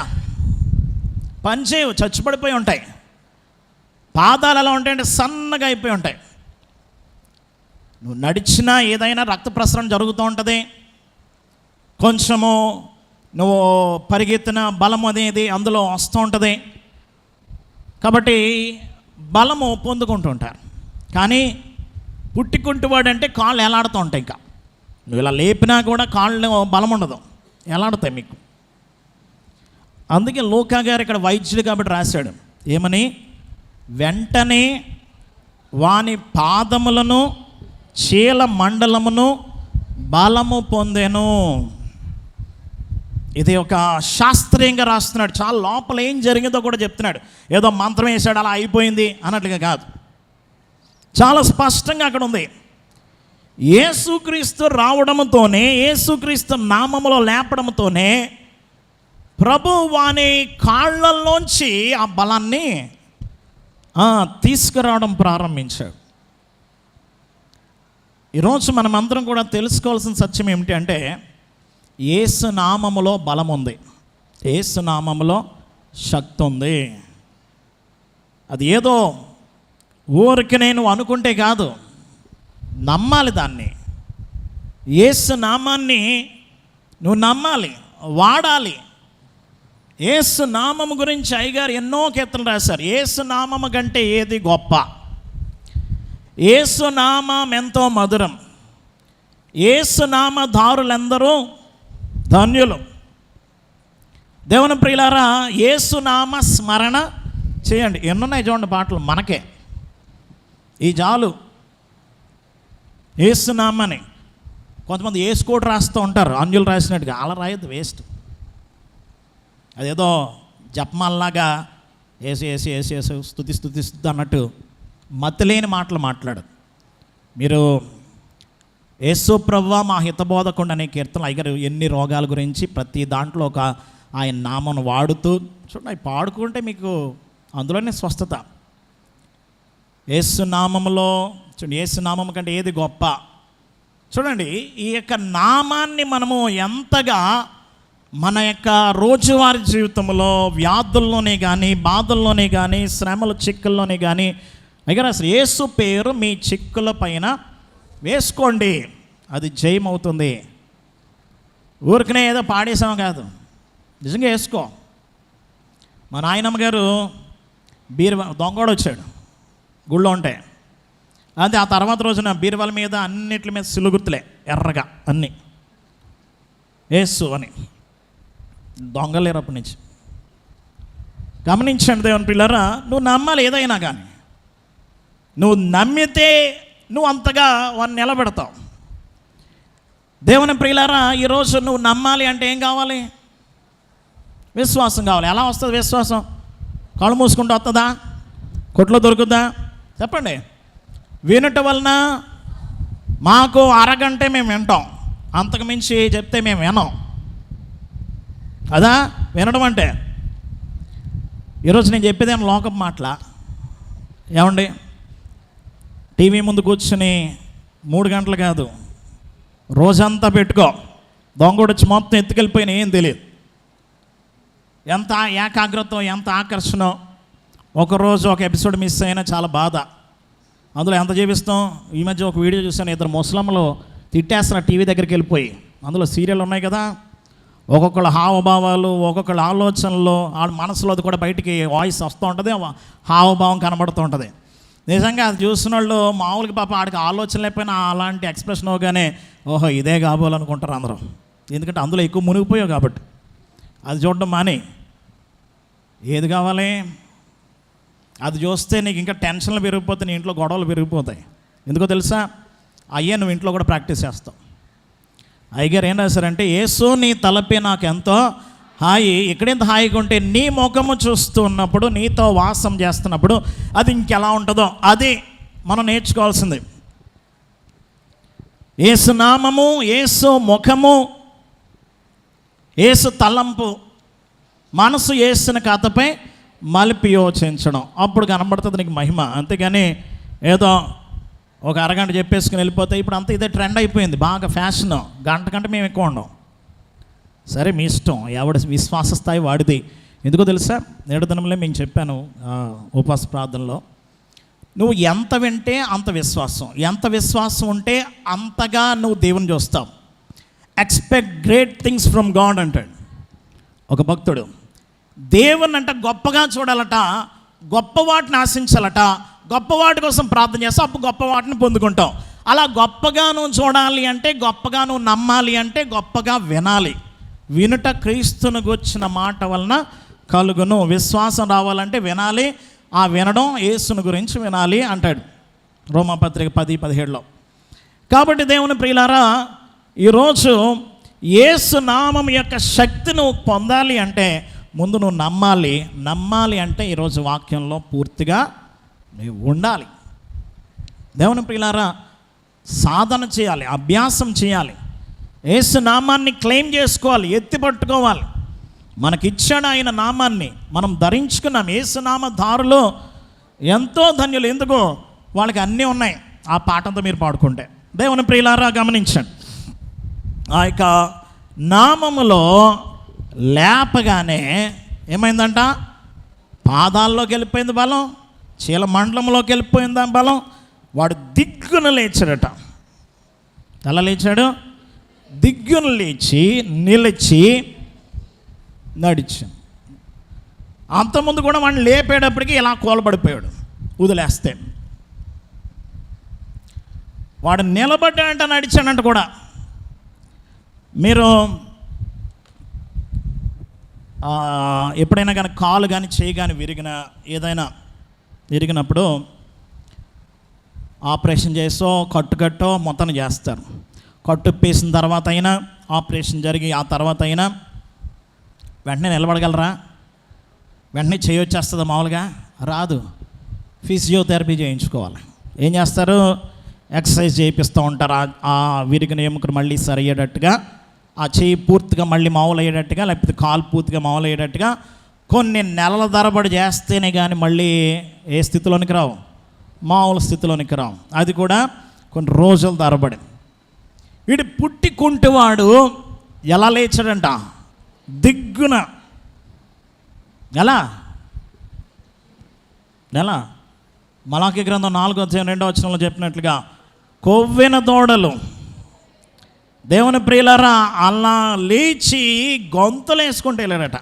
పనిచేయవు, చచ్చిపడిపోయి ఉంటాయి. పాదాలు ఎలా ఉంటాయంటే సన్నగా అయిపోయి ఉంటాయి. నువ్వు నడిచినా ఏదైనా రక్త ప్రసరణ జరుగుతూ ఉంటుంది, కొంచెము నువ్వు పరిగెత్తిన బలం అనేది అందులో వస్తూ ఉంటుంది. కాబట్టి బలము పొందుకుంటూ ఉంటారు. కానీ పుట్టుకుంటువాడంటే కాళ్ళు ఎలాడుతూ ఉంటాయి. ఇంకా నువ్వు ఇలా లేపినా కూడా కాళ్ళు బలం ఉండదు, ఎలాడుతాయి మీకు. అందుకే లోకా గారు ఇక్కడ వైద్యుడు కాబట్టి రాశాడు ఏమని, వెంటనే వాని పాదములను చీల మండలమును బలము పొందెను. ఇది ఒక శాస్త్రీయంగా రాస్తున్నాడు, చాలా లోపల ఏం జరిగిందో కూడా చెప్తున్నాడు. ఏదో మంత్రం వేసాడు అలా అయిపోయింది అన్నట్లుగా కాదు, చాలా స్పష్టంగా అక్కడ ఉంది. యేసుక్రీస్తు రావడంతోనే, యేసుక్రీస్తు నామములో లేపడంతోనే ప్రభు వాని కాళ్ళల్లోంచి ఆ బలాన్ని తీసుకురావడం ప్రారంభించాడు. ఈరోజు మనం అందరం కూడా తెలుసుకోవాల్సిన సత్యం ఏమిటి అంటే, యేసు నామములో బలం ఉంది, యేసు నామములో శక్తి ఉంది. అది ఏదో ఊరికి నేను అనుకుంటే కాదు, నమ్మాలి దాన్ని. యేసు నామాన్ని నువ్వు నమ్మాలి, వాడాలి. యేసు నామము గురించి అయ్యగారు ఎన్నో కీర్తనలు రాశారు. యేసు నామము కంటే ఏది గొప్ప? యేసు నామం ఎంతో మధురం, యేసు నామధారులందరూ ధన్యులు. దేవుని ప్రియులారా, యేసు నామ స్మరణ చేయండి. ఎన్నున్నాయి చూడండి పాటలు మనకే, ఈ జాలు యేసు నామని. కొంతమంది యేసు కూడా రాస్తూ ఉంటారు, అన్యులు రాసినట్టుగా. అలా రాయొద్దు, వేస్ట్. అదేదో జపమాల్లాగా ఏసు ఏసు ఏసు ఏసు స్తుతి స్తుతి స్తుతి అన్నట్టు మతిలేని మాటలు మాట్లాడు. మీరు యేసు ప్రభువా మా హితబోధకుండా అనే కీర్తనలు అయ్యారు ఎన్ని రోగాల గురించి ప్రతి దాంట్లో ఒక ఆయన నామం వాడుతూ చూడండి, పాడుకుంటే మీకు అందులోనే స్వస్థత. యేసు నామములో చూడండి, యేసు నామం కంటే ఏది గొప్ప? చూడండి, ఈ యొక్క నామాన్ని మనము ఎంతగా మన యొక్క రోజువారీ జీవితంలో వ్యాధుల్లోనే కానీ, బాధల్లోనే కానీ, శ్రమల చిక్కుల్లోనే కానీ, అయ్యారు అసలు యేసు పేరు మీ చిక్కుల పైన వేసుకోండి, అది జయమవుతుంది. ఊరికనే ఏదో పాడేసాం కాదు, నిజంగా వేసుకో. మా నాయనమ్మ గారు దొంగోడు వచ్చాడు గుళ్ళో ఉంటే, అదే ఆ తర్వాత రోజున బీరువాల మీద అన్నిటి మీద సిలుగుర్తులే ఎర్రగా అన్నీ యేసు అని. దొంగలేరు అప్పటి నుంచి. గమనించండి దేవుని పిల్లరా, నువ్వు నమ్మాలి ఏదైనా కానీ. నువ్వు నమ్మితే నువ్వు అంతగా వాడిని నిలబెడతావు. దేవుని ప్రియులారా, ఈరోజు నువ్వు నమ్మాలి అంటే ఏం కావాలి? విశ్వాసం కావాలి. ఎలా వస్తుంది విశ్వాసం? కళ్ళు మూసుకుంటూ వస్తుందా? కొట్లో దొరుకుద్దా? చెప్పండి. వినట వలన మాకు అరగంటే మేము వింటాం, అంతకు మించి చెప్తే మేము వినం. అదా వినడం అంటే? ఈరోజు నేను చెప్పేది ఏం లోకపు మాటలా? ఏమండి, టీవీ ముందు కూర్చుని 3 గంటలు కాదు, రోజంతా పెట్టుకో, దొంగడు వచ్చి మొత్తం ఎత్తుకెళ్ళిపోయినా ఏం తెలియదు. ఎంత ఏకాగ్రత, ఎంత ఆకర్షణ. ఒకరోజు ఒక ఎపిసోడ్ మిస్ అయినా చాలా బాధ. అందులో ఎంత చూపిస్తాం. ఈ మధ్య ఒక వీడియో చూసాను, 2 ముసలమ్మలు తిట్టేస్తున్నారు టీవీ దగ్గరికి వెళ్ళిపోయి. అందులో సీరియల్ ఉన్నాయి కదా, ఒక్కొక్కళ్ళ హావభావాలు, ఒక్కొక్కళ్ళ ఆలోచనలు, వాళ్ళ మనసులో అది కూడా బయటికి వాయిస్ వస్తూ ఉంటుంది, హావభావం కనబడుతూ ఉంటుంది. నిజంగా అది చూసిన వాళ్ళు మామూలుగా పాప ఆడికి ఆలోచన లేకపోయినా అలాంటి ఎక్స్ప్రెషన్ అవగానే ఓహో ఇదే కాబోలనుకుంటారు అందరూ. ఎందుకంటే అందులో ఎక్కువ మునిగిపోయావు కాబట్టి. అది చూడడం మాని. ఏది కావాలి? అది చూస్తే నీకు ఇంకా టెన్షన్లు పెరిగిపోతాయి, నీ ఇంట్లో గొడవలు పెరిగిపోతాయి. ఎందుకో తెలుసా? అయ్యే నువ్వు ఇంట్లో కూడా ప్రాక్టీస్ చేస్తావు. అయ్యగారు ఏం రాశారంటే, యేసు నీ తలపే నాకు ఎంతో హాయి. ఎక్కడెంత హాయిగా ఉంటే నీ ముఖము చూస్తూ ఉన్నప్పుడు, నీతో వాసం చేస్తున్నప్పుడు అది ఇంకెలా ఉంటుందో అది మనం నేర్చుకోవాల్సింది. యేసు నామము, యేసు ముఖము, యేసు తలంపు, మనసు యేసుని కథపై మలిపి యోచించడం, అప్పుడు కనబడుతుంది నీకు మహిమ. అంతేగాని ఏదో ఒక అరగంట చెప్పేసుకుని వెళ్ళిపోతే ఇప్పుడు అంతా ఇదే ట్రెండ్ అయిపోయింది, బాగా ఫ్యాషన్. గంట కంటే మేము ఎక్కువ ఉండం. సరే మీ ఇష్టం, ఎవడి విశ్వాస స్థాయి వాడిది. ఎందుకో తెలుసా? నేడు దినంలో మేము చెప్పాను ఉపవాస ప్రార్థనలో, నువ్వు ఎంత వింటే అంత విశ్వాసం, ఎంత విశ్వాసం ఉంటే అంతగా నువ్వు దేవుని చూస్తావు. Expect great things from God అంటాడు ఒక భక్తుడు. దేవుని అంట గొప్పగా చూడాలట, గొప్ప వాటిని ఆశించాలట, గొప్ప వాటి కోసం ప్రార్థన చేస్తావు, అప్పుడు గొప్ప వాటిని పొందుకుంటావు. అలా గొప్పగా నువ్వు చూడాలి అంటే, గొప్పగా నువ్వు నమ్మాలి అంటే గొప్పగా వినాలి. వినుట క్రీస్తును గూర్చిన మాట వలన కలుగును. విశ్వాసం రావాలంటే వినాలి, ఆ వినడం యేసును గురించి వినాలి అంటాడు రోమాపత్రిక 10:17. కాబట్టి దేవుని ప్రియులారా, ఈరోజు యేసు నామం యొక్క శక్తి నువ్వు పొందాలి అంటే ముందు నువ్వు నమ్మాలి. నమ్మాలి అంటే ఈరోజు వాక్యంలో పూర్తిగా నువ్వు ఉండాలి. దేవుని ప్రియులారా, సాధన చేయాలి, అభ్యాసం చేయాలి. యేసు నామాన్ని క్లెయిమ్ చేసుకోవాలి, ఎత్తిపట్టుకోవాలి. మనకిచ్చాడు ఆయన నామాన్ని, మనం ధరించుకున్నాం. యేసునామ దారులో ఎంతో ధన్యులు. ఎందుకో వాళ్ళకి అన్నీ ఉన్నాయి. ఆ పాఠంతో మీరు పాడుకుంటే. దేవుని ప్రియులారా గమనించండి, ఆ యొక్క నామములో లేపగానే ఏమైందంట? పాదాల్లోకి వెళ్ళిపోయింది బలం, చీల మండలంలోకి వెళ్ళిపోయిందా బలం. వాడు దిగ్గున లేచాడట. ఎలా లేచాడు? దిగ్గున లేచి నిలిచి నడిచాడు. అంతకుముందు కూడా వాడిని లేపేటప్పటికి ఇలా కూలబడిపోయాడు వదిలేస్తే. వాడు నిలబడ్డాడంట, నడిచాడంట కూడా. మీరు ఎప్పుడైనా కానీ కాలు కానీ చేయి కానీ ఏదైనా విరిగినప్పుడు ఆపరేషన్ చేసో కట్టో మొత్తం చేస్తారు. కట్టుప్పేసిన తర్వాత అయినా, ఆపరేషన్ జరిగి ఆ తర్వాత అయినా వెంటనే నిలబడగలరా? వెంటనే చేయొచ్చేస్తుందా? మామూలుగా రాదు. ఫిజియోథెరపీ చేయించుకోవాలి. ఏం చేస్తారు? ఎక్సర్సైజ్ చేయిస్తూ ఉంటారు. ఆ విరిగిన ఎముకను మళ్ళీ సరి అయ్యేటట్టుగా, ఆ చేయి పూర్తిగా మళ్ళీ మామూలు అయ్యేటట్టుగా, లేకపోతే కాలు పూర్తిగా మామూలు అయ్యేటట్టుగా కొన్ని నెలల తరబడి చేస్తేనే కానీ మళ్ళీ ఏ స్థితిలోనికి రావు, మామూలు స్థితిలోనికి రావు. అది కూడా కొన్ని రోజుల తరబడి. వీడు పుట్టికుంటువాడు ఎలా లేచాడంట? దిగ్గున. ఎలా మలాకి గ్రంథం 4:2 చెప్పినట్లుగా కొవ్విన దూడలు. దేవుని ప్రియులారా, అలా లేచి గొంతులు వేసుకుంటూ వెళ్ళాడట.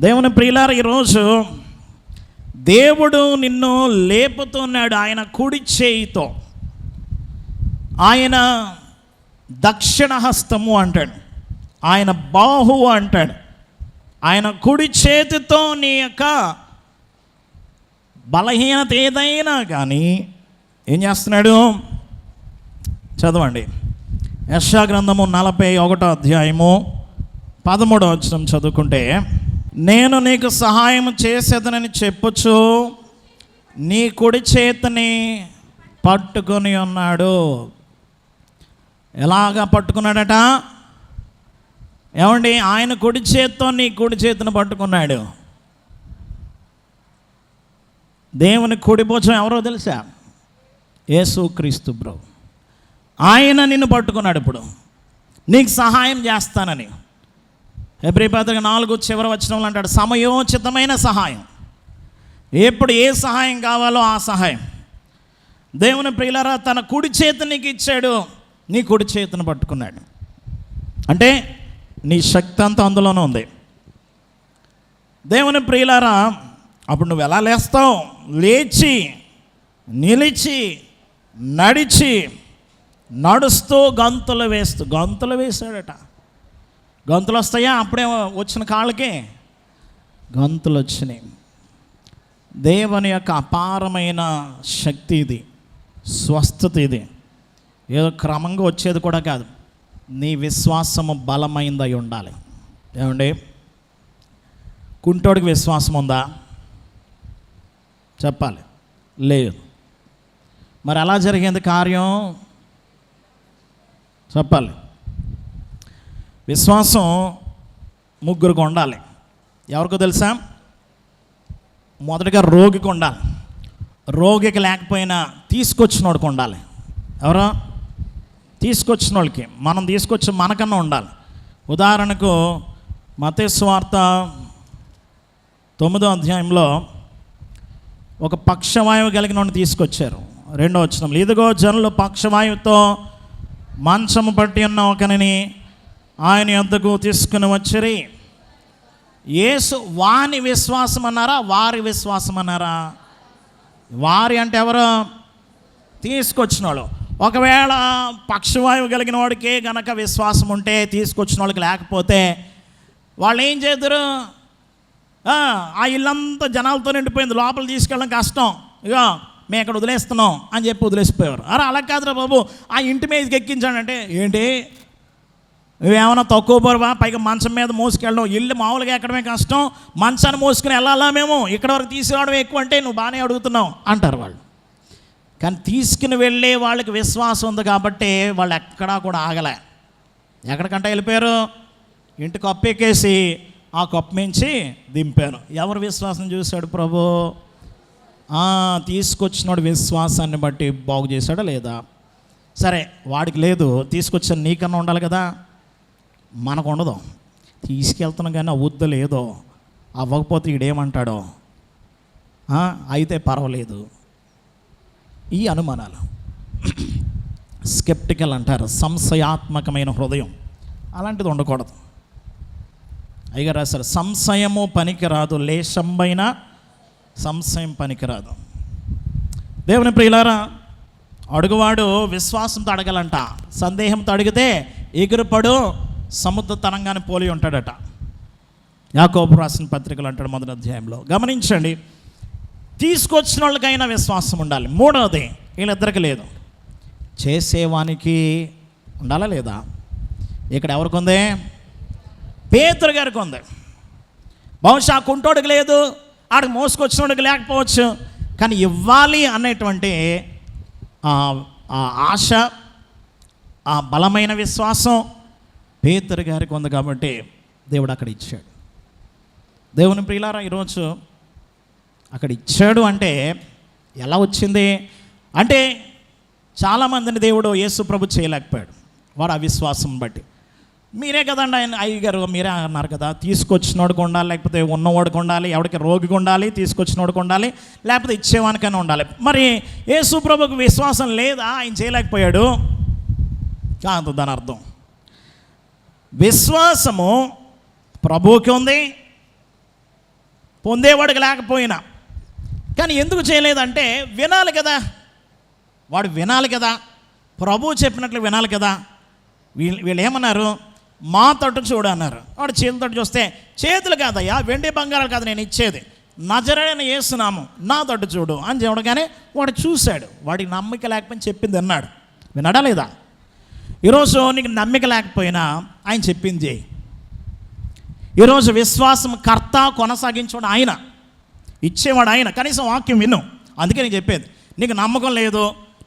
దేవుని ప్రియులారా, ఈరోజు దేవుడు నిన్ను లేపుతున్నాడు. ఆయన కుడి చేయితో, ఆయన దక్షిణ హస్తము అంటాడు. ఆయన బాహువు అంటాడు. ఆయన కుడి చేతితో నీ యొక్క బలహీనత ఏదైనా కానీ ఏం చేస్తున్నాడు? చదవండి. యెషయా గ్రంథము 41వ అధ్యాయము 13వ వచనం చదువుకుంటే, నేను నీకు సహాయం చేసేదనని చెప్పుచు నీ కుడి చేతిని పట్టుకొని ఉన్నాడు. ఎలాగా పట్టుకున్నాడట? ఏమండి, ఆయన కుడి చేత్తో నీ కుడి చేతిని పట్టుకున్నాడు. దేవుని కుడి భుజం ఎవరో తెలుసా? యేసుక్రీస్తు ప్రభు. ఆయన నిన్ను పట్టుకున్నాడు. ఇప్పుడు నీకు సహాయం చేస్తానని హెబ్రీ పత్రిక 4 చివరి వచనంలో అంటాడు, సమయోచితమైన సహాయం. ఎప్పుడు ఏ సహాయం కావాలో ఆ సహాయం. దేవుని ప్రియులారా, తన కుడి చేతి నీకు ఇచ్చాడు, నీ కుడి చేతిని పట్టుకున్నాడు. అంటే నీ శక్తి అంతా అందులోనే ఉంది. దేవుని ప్రియులారా, అప్పుడు నువ్వు ఎలా లేస్తావు? లేచి, నిలిచి, నడిచి, నడుస్తూ గంతులు వేశాడట. గంతులు వస్తాయా? అప్పుడే వచ్చిన కాళ్ళకి గంతులు వచ్చినాయి. దేవుని యొక్క అపారమైన శక్తి ఇది, స్వస్థత ఇది. ఏదో క్రమంగా వచ్చేది కూడా కాదు. నీ విశ్వాసము బలమైందై ఉండాలి. ఏమండి, కుంటోడికి విశ్వాసం ఉందా? చెప్పాలి. లేదు. మరి ఎలా జరిగింది కార్యం? చెప్పాలి. విశ్వాసం ముగ్గురికి ఉండాలి. ఎవరికో తెలుసా? మొదటగా రోగికి ఉండాలి. రోగికి లేకపోయినా తీసుకొచ్చినోడికి ఉండాలి. ఎవరో తీసుకొచ్చిన వాళ్ళకి, మనం తీసుకొచ్చి మనకన్నా ఉండాలి. ఉదాహరణకు మత్తయి సువార్త 9వ అధ్యాయంలో ఒక పక్షవాయువు కలిగిన వాడిని తీసుకొచ్చారు. 2వ వచనంలో, ఇదిగో జనులు పక్షవాయువుతో మంచము పట్టి ఉన్న ఒకనిని ఆయన యొద్దకు తీసుకుని వచ్చిరి. యేసు వాని విశ్వాసం అన్నారా, వారి విశ్వాసం అన్నారా? వారి అంటే ఎవరు? తీసుకొచ్చిన వాళ్ళు. ఒకవేళ పక్షవాయువు కలిగిన వాడికే గనక విశ్వాసం ఉంటే, తీసుకొచ్చిన వాళ్ళకి లేకపోతే వాళ్ళు ఏం చేద్దరు? ఆ ఇల్లంతా జనాలతో నిండిపోయింది, లోపల తీసుకెళ్ళడం కష్టం, ఇక మేము ఇక్కడ వదిలేస్తున్నాం అని చెప్పి వదిలేసిపోయారు. అరే అలా కాదురా బాబు, ఆ ఇంటి మీదకి ఎక్కించాడంటే, ఏంటి నువ్వేమన్నా తక్కువ బరువా? పైగా మంచం మీద మోసుకెళ్ళడం, ఇల్లు మామూలుగా ఎక్కడమే కష్టం, మంచాన్ని మోసుకుని వెళ్ళాలా మేము? ఇక్కడ వరకు తీసుకురావడం ఎక్కువ అంటే నువ్వు బాగానే అడుగుతున్నావు అంటారు వాళ్ళు. కానీ తీసుకుని వెళ్ళే వాళ్ళకి విశ్వాసం ఉంది కాబట్టి వాళ్ళు ఎక్కడా కూడా ఆగలే. ఎక్కడికంటే వెళ్ళిపోయారు? ఇంటి కప్పు ఎక్కేసి ఆ కప్పు మించి దింపాను. ఎవరు విశ్వాసం చూశాడు ప్రభు? తీసుకొచ్చినాడు విశ్వాసాన్ని బట్టి బాగు చేశాడా లేదా? సరే, వాడికి లేదు, తీసుకొచ్చిన నీకన్నా ఉండాలి కదా. మనకు ఉండదు. తీసుకెళ్తున్నాం కానీ అవుద్దో లేదో, అవ్వకపోతే ఈడేమంటాడో, అయితే పర్వాలేదు. ఈ అనుమానాలు స్కెప్టికల్ అంటారు, సంశయాత్మకమైన హృదయం. అలాంటిది ఉండకూడదు. అయ్యగారు రాశారు, సంశయము పనికిరాదు, లేశంబైన సంశయం పనికిరాదు. దేవుని ప్రియులారా, అడుగువాడు విశ్వాసంతో అడగాలంట. సందేహంతో అడిగితే ఎగురుపడు సముద్ర తరంగాన్ని పోలి ఉంటాడట. యాకోబు రాసిన పత్రికలు అంటాడు 1వ అధ్యాయంలో. గమనించండి, తీసుకొచ్చిన వాళ్ళకైనా విశ్వాసం ఉండాలి. 3వది, వీళ్ళిద్దరికి లేదు, చేసేవానికి ఉండాలా లేదా? ఇక్కడ ఎవరికి ఉంది? పేతురు గారికి ఉంది. బహుశా కుంటోడికి లేదు, ఆడికి మోసుకొచ్చినోడికి లేకపోవచ్చు, కానీ ఇవ్వాలి అనేటువంటి ఆశ, ఆ బలమైన విశ్వాసం పేతురు గారికి ఉంది కాబట్టి దేవుడు అక్కడ ఇచ్చాడు. దేవుని ప్రియులారా, ఈరోజు అక్కడ ఇచ్చాడు అంటే ఎలా వచ్చింది అంటే, చాలామందిని దేవుడు యేసు ప్రభు చేయలేకపోయాడు, వాడు అవిశ్వాసం బట్టి. మీరే కదండి ఆయన అయ్యగారు, మీరే అన్నారు కదా, తీసుకొచ్చినోడికి ఉండాలి, లేకపోతే ఉన్నవాడికి ఉండాలి, ఎవరికి రోగికి ఉండాలి, తీసుకొచ్చినోడికి ఉండాలి, లేకపోతే ఇచ్చేవానికైనా ఉండాలి. మరి యేసు ప్రభుకు విశ్వాసం లేదా? ఆయన చేయలేకపోయాడు కాదు. దాని అర్థం విశ్వాసము ప్రభువుకి ఉంది, పొందేవాడికి లేకపోయినా. కానీ ఎందుకు చేయలేదంటే, వినాలి కదా, వాడు వినాలి కదా, ప్రభువు చెప్పినట్లు వినాలి కదా. వీళ్ళు ఏమన్నారు? మా తట్టు చూడు అన్నారు. వాడు చేతులతో చూస్తే, చేతులు కాదయ్యా, వెండి బంగారాలు కాదు నేను ఇచ్చేది, నజరేయుడైన యేసు నామం, నా తట్టు చూడు అని చెప్పగానే వాడు చూశాడు. వాడికి నమ్మిక లేకపోయినా చెప్పింది అన్నాడు. వినడా లేదా? ఈరోజు నీకు నమ్మిక లేకపోయినా ఆయన చెప్పింది చేయి. ఈరోజు విశ్వాసం కర్త కొనసాగించేవాడు ఆయన, ఇచ్చేవాడు ఆయన. కనీసం వాక్యం విను. అందుకే నేను చెప్పేది, నీకు నమ్మకం లేదు,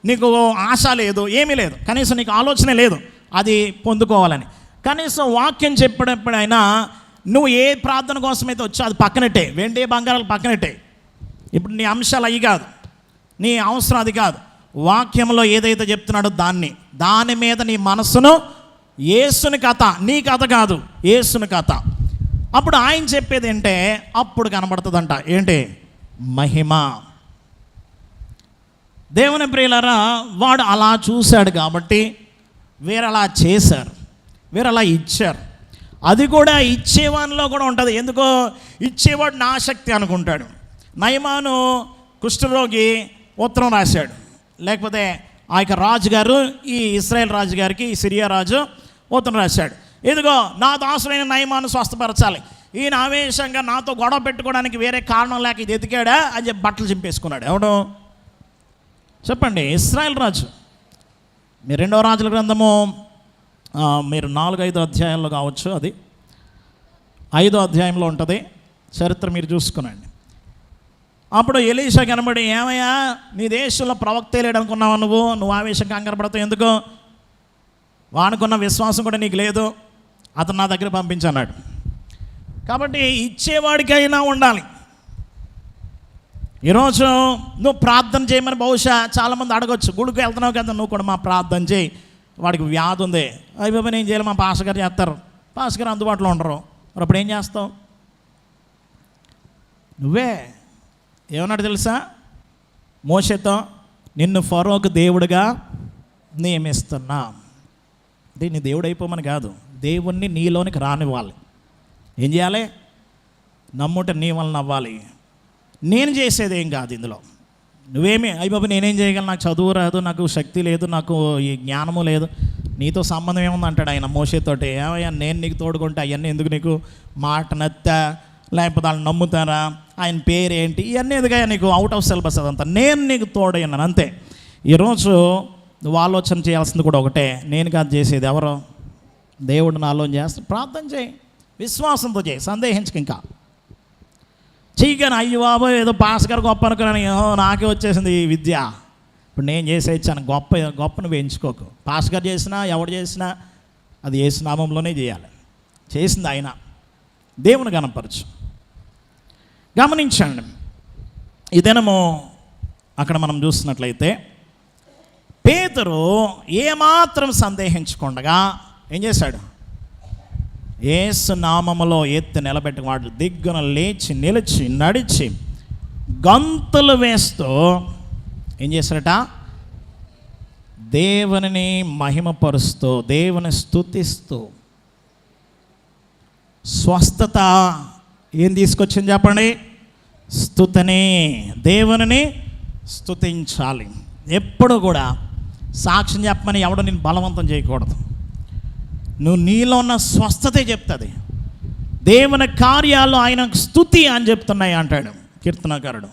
నీకు ఆశ లేదు, ఏమీ లేదు, కనీసం నీకు ఆలోచన లేదు అది పొందుకోవాలని. కనీసం వాక్యం చెప్పినప్పుడైనా నువ్వు ఏ ప్రార్థన కోసమైతే వచ్చో అది పక్కనట్టే, వెండి బంగారాలు పక్కనట్టే. ఇప్పుడు నీ అంశాలు అవి కాదు, నీ అవసరం అది కాదు. వాక్యంలో ఏదైతే చెప్తున్నాడో దాని మీద నీ మనస్సును, యేసుని కథ, నీ కథ కాదు, యేసుని కథ. అప్పుడు ఆయన చెప్పేది ఏంటే అప్పుడు కనబడుతుందంట. ఏంటి? మహిమ. దేవుని ప్రియులారా, వాడు అలా చూశాడు కాబట్టి వేరే అలా చేశారు, వేరే అలా ఇచ్చారు. అది కూడా ఇచ్చేవానిలో కూడా ఉంటుంది. ఎందుకో ఇచ్చేవాడు నా శక్తి అనుకుంటాడు. నయమాను కుష్ఠరోగి ఉత్తరం రాశాడు, లేకపోతే ఆ యొక్క రాజుగారు, ఈ ఇశ్రాయేల్ రాజుగారికి ఈ సిరియా రాజు ఉత్తరం రాశాడు. ఇదిగో నా దాసుడైన నయమాను స్వస్థపరచాలి, ఈయన ఆవేశంగా నాతో గొడవ పెట్టుకోవడానికి వేరే కారణం లేక ఇది ఎతికాడా అని చెప్పి బట్టలు చింపేసుకున్నాడు. ఎవడు చెప్పండి? ఇశ్రాయేల్ రాజు. మీరు 2వ రాజుల గ్రంథము మీరు 4-5 అధ్యాయాల్లో కావచ్చు, అది 5వ అధ్యాయంలో ఉంటుంది చరిత్ర, మీరు చూసుకునండి. అప్పుడు ఎలీషా కనబడి, ఏమయ్యా నీ దేశంలో ప్రవక్తే లేడు అనుకున్నావా, నువ్వు ఆవేశం కంగారు పడతావు ఎందుకు, వానుకున్న విశ్వాసం కూడా నీకు లేదు, అతను నా దగ్గర పంపించన్నాడు. కాబట్టి ఇచ్చేవాడికైనా ఉండాలి. ఈరోజు నువ్వు ప్రార్థన చేయమని బహుశా చాలామంది అడగొచ్చు, గుడికి వెళ్తున్నావు కదా నువ్వు కూడా మా ప్రార్థన చేయి, వాడికి వ్యాధి ఉంది, అవి బాబా నేను చేయాలి, మా పాస్టర్ గారు చేస్తారు, పాస్టర్ గారు అందుబాటులో ఉండరు, మరి అప్పుడు ఏం చేస్తావు? నువ్వే ఏమన్నాడు తెలుసా మోషేతో? నిన్ను ఫరోకు దేవుడిగా నియమిస్తున్నా. దీన్ని దేవుడు అయిపోమని కాదు, దేవుణ్ణి నీలోనికి రానివ్వాలి. ఏం చేయాలి? నమ్ముట నీ వలన అవ్వాలి. నేను చేసేది ఏం కాదు ఇందులో. నువ్వేమి బాబు నేనేం చేయగలను, నాకు చదువు రాదు, నాకు శక్తి లేదు, నాకు ఈ జ్ఞానము లేదు, నీతో సంబంధం ఏముంది అంటాడు ఆయన మోషేతోటి. ఏమయ్యా నేను నీకు తోడుకుంటే అవన్నీ ఎందుకు, నీకు మాట నత్తా, లేకపోతే వాళ్ళు నమ్ముతారా, ఆయన పేరు ఏంటి, ఇవన్నీ ఎందుకయ్యా నీకు, అవుట్ ఆఫ్ సిలబస్ అదంతా, నేను నీకు తోడయ్యాను అంతే. ఈరోజు నువ్వు ఆలోచన చేయాల్సింది కూడా ఒకటే, నేను కాదు చేసేది, ఎవరో దేవుడు నాలో చేస్తా. ప్రార్థన చేయి, విశ్వాసంతో చేయి, సందేహించక. ఇంకా చెయ్యగానే అయ్యో బాబో ఏదో పాస్ గారు గొప్ప అనుకున్నాను, నాకే వచ్చేసింది ఈ విద్య, ఇప్పుడు నేను చేసే ఇచ్చాను, గొప్పను పెంచుకోకు. పాస్ గారు చేసినా ఎవడు చేసినా అది యేసు నామంలోనే చేయాలి. చేసింది ఆయన, దేవుని గణపరచు. గమనించండి, ఈ దినము అక్కడ మనం చూస్తున్నట్లయితే పేతురు ఏమాత్రం సందేహించకుండా ఏం చేశాడు? యేసు నామములో ఎత్తి నిలబెట్టి వాడు దిగ్గున లేచి నిలిచి నడిచి గంతులు వేస్తూ ఏం చేశాడట? దేవునిని మహిమపరుస్తూ, దేవుని స్తుతిస్తూ. స్వస్థత ఏం తీసుకొచ్చింది చెప్పండి? స్తుతిని, దేవునిని స్తుతించాలి. ఎప్పుడు కూడా సాక్ష్యం చెప్పమని ఎవడు నేను బలవంతం చేయకూడదు. నువ్వు నీలో ఉన్న స్వస్థతే చెప్తుంది. దేవుని కార్యాలు ఆయన స్తుతి అని చెప్తున్నాయి అంటాడు కీర్తనకారుడు.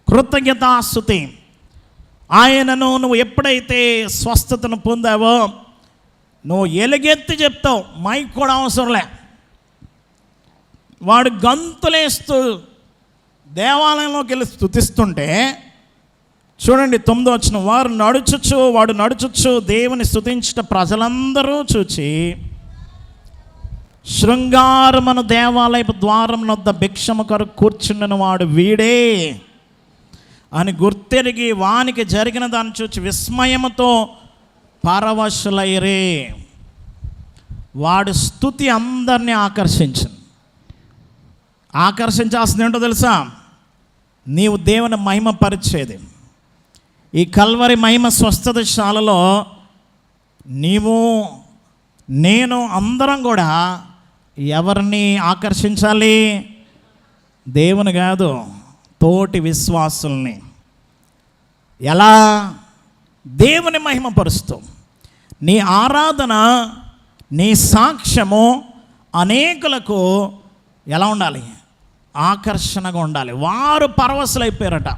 కృతజ్ఞతాస్తుతి. ఆయనను నువ్వు ఎప్పుడైతే స్వస్థతను పొందావో నువ్వు ఎలుగెత్తి చెప్తావు, మైక్ కూడా అవసరంలే. వాడు గంతులేస్తూ దేవాలయంలోకి వెళ్ళి స్తుతిస్తుంటే చూడండి 9వ వచనం, వాడు నడుచుచు దేవుని స్తుతించుట ప్రజలందరూ చూచి శృంగారమున దేవాలయపు ద్వారం వద్ద భిక్షము కొరకు కూర్చుండిన వాడు వీడే అని గుర్తెరిగి వానికి జరిగిన దాన్ని చూచి విస్మయముతో పరవశులైరే. వాడు స్తుతి అందరినీ ఆకర్షించాల్సింది ఏంటో తెలుసా? నీవు దేవుని మహిమ పరిచేది. ఈ కల్వరి మహిమ స్వస్థత శాలలో నీవు నేను అందరం కూడా ఎవరిని ఆకర్షించాలి? దేవుని కాదు, తోటి విశ్వాసుల్ని. ఎలా? దేవుని మహిమపరుస్తూ. నీ ఆరాధన నీ సాక్ష్యము అనేకులకు ఎలా ఉండాలి? ఆకర్షణగా ఉండాలి. వారు పరవశులైపోయారట.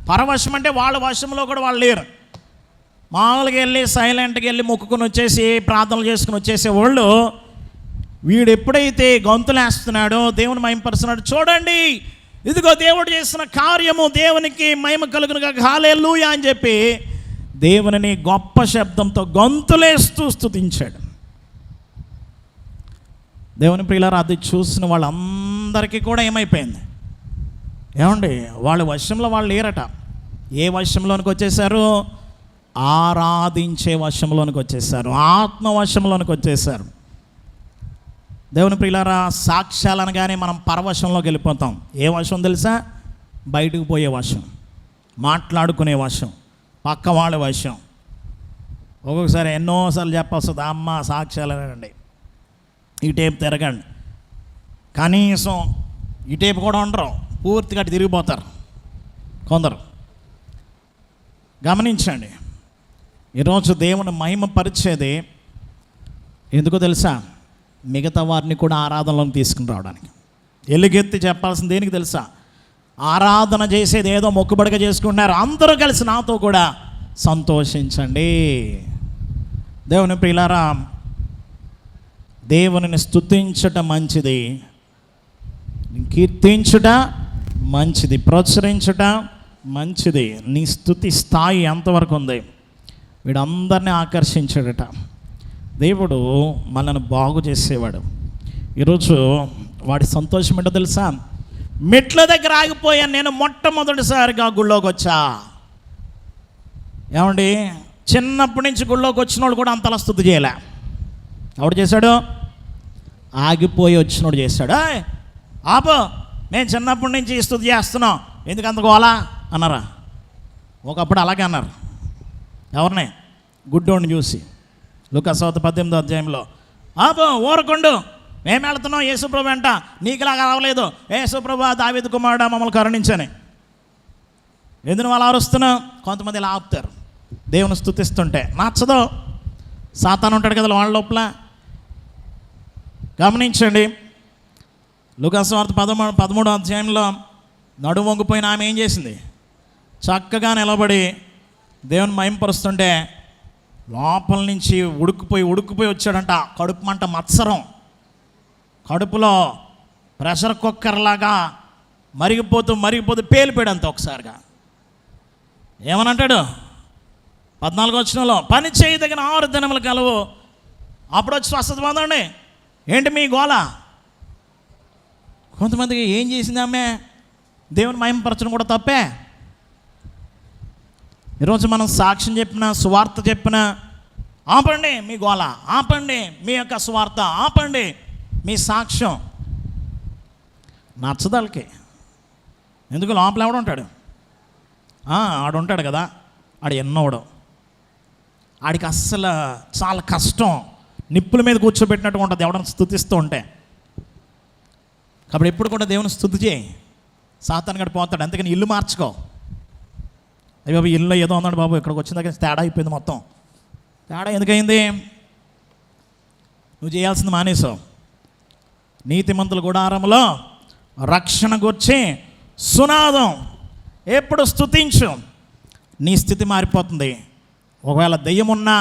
పరవశం అంటే వాళ్ళ వశంలో కూడా వాళ్ళు లేరు. మామూలుగా వెళ్ళి సైలెంట్గా వెళ్ళి మొక్కుకొని వచ్చేసి ప్రార్థనలు చేసుకుని వచ్చేసేవాళ్ళు వీడు ఎప్పుడైతే గొంతులేస్తున్నాడో, దేవుని మహిమపరుస్తున్నాడు, చూడండి ఇదిగో దేవుడు చేసిన కార్యము, దేవునికి మహిమ కలుగునుగా, హల్లెలూయా అని చెప్పి దేవునిని గొప్ప శబ్దంతో గొంతులేస్తూ స్తుతించాడు. దేవుని ప్రియులారా, అది చూసిన వాళ్ళందరికీ కూడా ఏమైపోయింది? ఏమండి, వాళ్ళ వశంలో వాళ్ళు లేరట. ఏ వశంలోనికి వచ్చేసారు? ఆరాధించే వశంలోనికి వచ్చేసారు, ఆత్మ వశంలోనికి వచ్చేసారు. దేవుని ప్రియులారా, సాక్ష్యాలు అనగానే మనం పరవశంలోకి వెళ్ళిపోతాం. ఏ వశం తెలుసా? బయటకు పోయే వశం, మాట్లాడుకునే వశం, పక్క వాళ్ళ వశం. ఒక్కొక్కసారి ఎన్నోసార్లు చెప్పొస్తుంది, అమ్మ సాక్ష్యాలు అనండి, ఈ టేపు తిరగండి. కనీసం ఈ టేపు కూడా ఉండరు, పూర్తిగా తిరిగిపోతారు కొందరు. గమనించండి, ఈరోజు దేవుని మహిమ పరిచేది ఎందుకో తెలుసా? మిగతా వారిని కూడా ఆరాధనలోకి తీసుకుని రావడానికి. ఎలుగెత్తి చెప్పాల్సింది దేనికి తెలుసా? ఆరాధన చేసేది ఏదో మొక్కుబడిగా చేసుకుంటున్నారు, అందరూ కలిసి నాతో కూడా సంతోషించండి. దేవుని ప్రియులారా, దేవునిని స్తుతించుట మంచిది, కీర్తించుట మంచిది, ప్రచురించుట మంచిది. నీ స్తుతి స్థాయి ఎంతవరకు ఉంది? వీడందరినీ ఆకర్షించాడట. దేవుడు మనల్ని బాగు చేసేవాడు. ఈరోజు వాడి సంతోషం ఏంటో తెలుసా? మెట్ల దగ్గర ఆగిపోయాను నేను, మొట్టమొదటిసారిగా గుళ్ళోకి వచ్చా. ఏమండి, చిన్నప్పటి నుంచి గుళ్ళోకి వచ్చిన వాళ్ళు కూడా అంతలా స్తుతి చేయలే. ఎవడు చేశాడు? ఆగిపోయి వచ్చినోడు చేశాడు. ఆపో, నేను చిన్నప్పటి నుంచి స్తుతి చేస్తున్నాం, ఎందుకు అంత గోలా అన్నారా? ఒకప్పుడు అలాగే అన్నారు. ఎవరిని? గుడ్డోడిని చూసి. లూకాసు 18వ అధ్యాయంలో, ఆపో ఊరకుండు, మేము వెళ్తున్నాం యేసుప్రభు వెంట, నీకులాగా రావలేదు, యేసుప్రభు దావీదు కుమారుడా మమ్మల్ని కరుణించని. ఎందుకు వాళ్ళు అరుస్తున్నావు? కొంతమంది ఇలా ఆపుతారు దేవుని స్తుతిస్తుంటే. నచ్చదు, సాతాను ఉంటాడు కదా వాళ్ళ లోపల. గమనించండి, లూకాసు 13వ అధ్యాయంలో నడుము వంగిపోయిన ఆమె ఏం చేసింది? చక్కగా నిలబడి దేవుని మహిమపరుస్తుంటే లోపల నుంచి ఉడుకుపోయి వచ్చాడంట. కడుపు మంట, మత్సరం, కడుపులో ప్రెషర్ కుక్కర్లాగా మరిగిపోతూ పేలిపోయాడంత ఒకసారిగా. ఏమనంటాడు? 14వ వచనంలో, పని చేయదగిన 6 దినములు కలవు, అప్పుడు వచ్చి స్వస్థత పొందండి. ఏంటి మీ గోల? కొంతమందికి ఏం చేసింది ఆమె? దేవుని మహిమపరచడం కూడా తప్పే. ఈరోజు మనం సాక్ష్యం చెప్పిన, సువార్త చెప్పిన, ఆపండి మీ గోల, ఆపండి మీ యొక్క సువార్త, ఆపండి మీ సాక్ష్యం. నచ్చదలకి. ఎందుకు? లోపల ఎవడు ఉంటాడు? ఆడు ఉంటాడు కదా, ఆడు ఎన్నోడు. ఆడికి అస్సలు చాలా కష్టం, నిప్పుల మీద కూర్చోబెట్టినట్టు ఉంటుంది ఎవడని స్తుతిస్తూ ఉంటే. కాబట్టి ఎప్పుడు కూడా దేవుని స్తుతి చేయి. సాతాను గడి పోతాడు. అందుకని ఇల్లు మార్చుకో. అయ్యో బాబు, ఇల్లు ఏదో ఉన్నాడు బాబు, ఇక్కడికి వచ్చిన దగ్గర తేడా అయిపోయింది మొత్తం. తేడా ఎందుకయింది? నువ్వు చేయాల్సింది మానేసావు. నీతిమంతుల గుడారంలో రక్షణ గురించి సునాదం ఎప్పుడు స్తుతించు, నీ స్థితి మారిపోతుంది. ఒకవేళ దెయ్యం ఉన్నా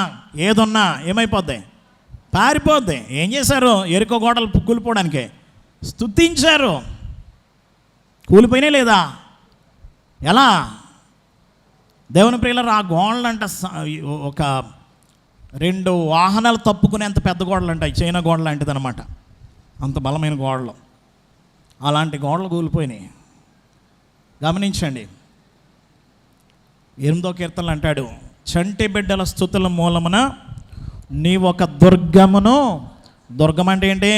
ఏదున్నా ఏమైపోద్ది? పారిపోద్ది. ఏం చేశారు? ఎరుకో గోడలు కూలిపోవడానికి స్తుతించారు. కూలిపోయినాయి లేదా? ఎలా? దేవుని ప్రియులారా, ఆ గోడలు అంట ఒక 2 వాహనాలు తప్పుకునేంత పెద్ద గోడలు అంటాయి. చైనా గోడ లాంటిది అనమాట, అంత బలమైన గోడలు. అలాంటి గోడలు కూలిపోయినాయి. గమనించండి, 8వ కీర్తనలు అంటాడు, చంటి బిడ్డల స్తుతుల మూలమున నీ ఒక దుర్గమును. దుర్గం అంటే ఏంటి?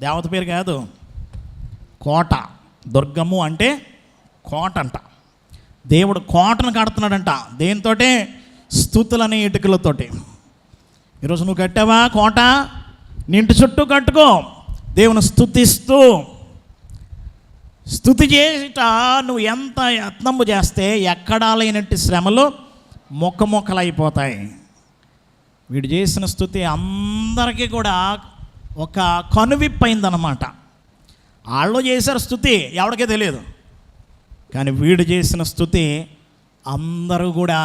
దేవత పేరు కాదు, కోట. దుర్గము అంటే కోట అంట. దేవుడు కోటను కడుతున్నాడంట. దేనితోటి? స్తుతులని ఇటుకలతోటి. ఈరోజు నువ్వు కట్టావా కోట? నీ ఇంటి చుట్టూ కట్టుకో, దేవుని స్తుతిస్తూ. స్తుతి చేట నువ్వు ఎంత యత్నము చేస్తే ఎక్కడా లేనట్టు శ్రమలు మొక్కలైపోతాయి. వీడు చేసిన స్తుతి అందరికీ కూడా ఒక కనువిప్పైందనమాట. వాళ్ళు చేశారు స్తుతి, ఎవరికీ తెలియదు. కానీ వీడు చేసిన స్తుతి అందరూ కూడా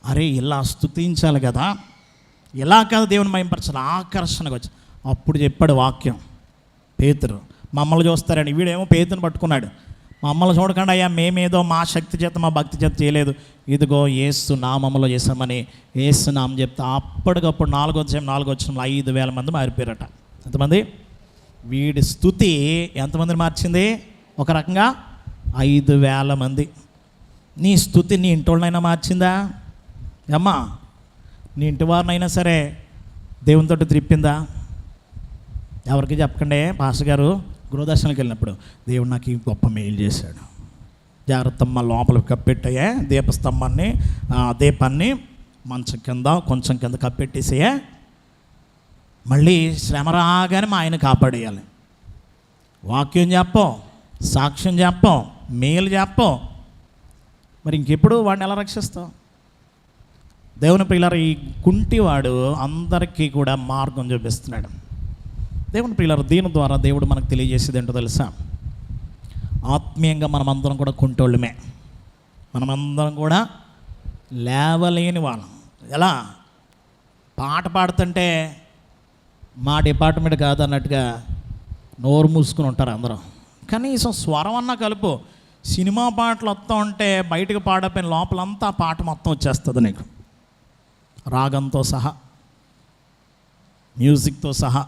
అరే ఇలా స్తుతించాలి కదా, ఇలా కాదు దేవుని మహిమపరచాలి, ఆకర్షణగా వచ్చి అప్పుడు చెప్పాడు వాక్యం. పేతురు మమ్మల్ని చూస్తారని, వీడేమో పేతుని పట్టుకున్నాడు. మమ్మల్ని చూడకుండా అయ్యా మేమేదో మా శక్తి చేత మా భక్తి చేత చేయలేదు, ఇదిగో యేసు నామములో చేశామని యేసు నామం చెప్తే అప్పటికప్పుడు 4వ వచనంలో 5,000 మంది మారిపోయారట. ఎంతమంది? వీడి స్తుతి ఎంతమందిని మార్చింది? ఒక రకంగా 5,000 మంది. నీ స్తుతి నీ ఇంటోళ్ళనైనా మార్చిందా? అమ్మా, నీ ఇంటి వారినైనా సరే దేవునితో త్రిప్పిందా? ఎవరికి చెప్పకండి. పాస్టర్ గారు గృహదర్శనకి వెళ్ళినప్పుడు దేవుడు నాకు ఈ గొప్ప మేలు చేశాడు, జాగ్రత్తమ్మ లోపలికి కప్పెట్టయే దీపస్తంభాన్ని, దీపాన్ని మంచం కింద కొంచెం కింద కప్పెట్టేసేయే, మళ్ళీ శ్రమ రాగానే మా ఆయన కాపాడేయాలి. వాక్యం చెప్పం, సాక్ష్యం చెప్పం, మేలు చెప్పం, మరి ఇంకెప్పుడు వాడిని ఎలా రక్షిస్తావు? దేవుని ప్రియులారా, ఈ కుంటివాడు అందరికీ కూడా మార్గం చూపిస్తున్నాడు. దేవుని ప్రియులారా, దీని ద్వారా దేవుడు మనకు తెలియజేసేది ఏంటో తెలుసా? ఆత్మీయంగా మనమందరం కూడా కుంటోళ్ళమే, మనమందరం కూడా లేవలేని వాళ్ళం. ఎలా? పాట పాడుతుంటే మా డిపార్ట్మెంట్ కాదు అన్నట్టుగా నోరు మూసుకుని ఉంటారు అందరం. కనీసం స్వరం అన్నా కలుపు. సినిమా పాటలు వస్తూ ఉంటే బయటకు పాడపోయిన లోపలంతా ఆ పాట మొత్తం వచ్చేస్తుంది నీకు, రాగంతో సహా, మ్యూజిక్తో సహా.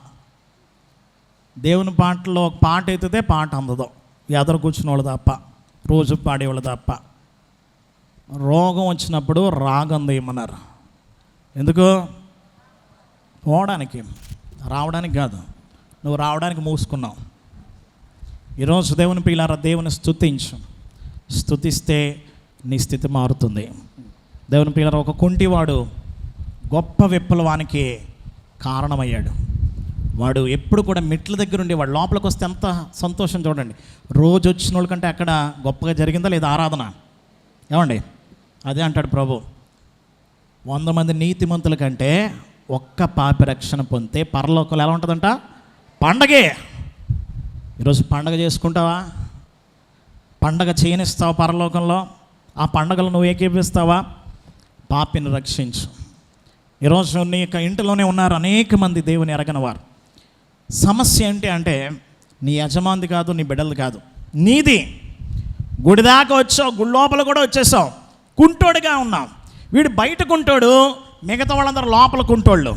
దేవుని పాటలో ఒక పాట ఎత్తితే పాట అందదు, ఎదరు కూర్చున్న వాళ్ళు తప్ప, రోజు పాడేవాళ్ళు తప్ప. రోగం వచ్చినప్పుడు రాగం తీయమన్నారు. ఎందుకు? పోవడానికి, రావడానికి కాదు. నువ్వు రావడానికి మూసుకున్నావు. ఈరోజు దేవుని ప్రియులారా, దేవుని స్తుతించు. స్తుతిస్తే నీ స్థితి మారుతుంది. దేవుని ప్రియులారా, ఒక కుంటివాడు గొప్ప విప్లవానికి కారణమయ్యాడు. వాడు ఎప్పుడు కూడా మెట్ల దగ్గర ఉండి వాడు లోపలికి వస్తే ఎంత సంతోషం చూడండి. రోజు వచ్చిన వాళ్ళ కంటే అక్కడ గొప్పగా జరిగిందా లేదా ఆరాధన? ఏమండి? అదే అంటాడు ప్రభు, 100 మంది నీతిమంతుల కంటే ఒక్క పాపి రక్షణ పొందితే పరలోకంలో ఎలా ఉంటుందంట? పండగే. ఈరోజు పండగ చేసుకుంటావా? పండగ చేయనిస్తావా పరలోకంలో? ఆ పండగలు నువ్వు ఏకీపిస్తావా? పాపిని రక్షించు. ఈరోజు నీ యొక్క ఇంటిలోనే ఉన్నారు అనేక మంది దేవుని ఎరగని వారు. సమస్య ఏంటి అంటే నీ యజమానిది కాదు, నీ బిడ్డలు కాదు, నీది. గుడి దాకా వచ్చావు, గుడి లోపల కూడా వచ్చేసావు, కుంటోడుగా ఉన్నావు. వీడు బయట కుంటోడు, మిగతా వాళ్ళందరూ లోపల కుంటోళ్ళు.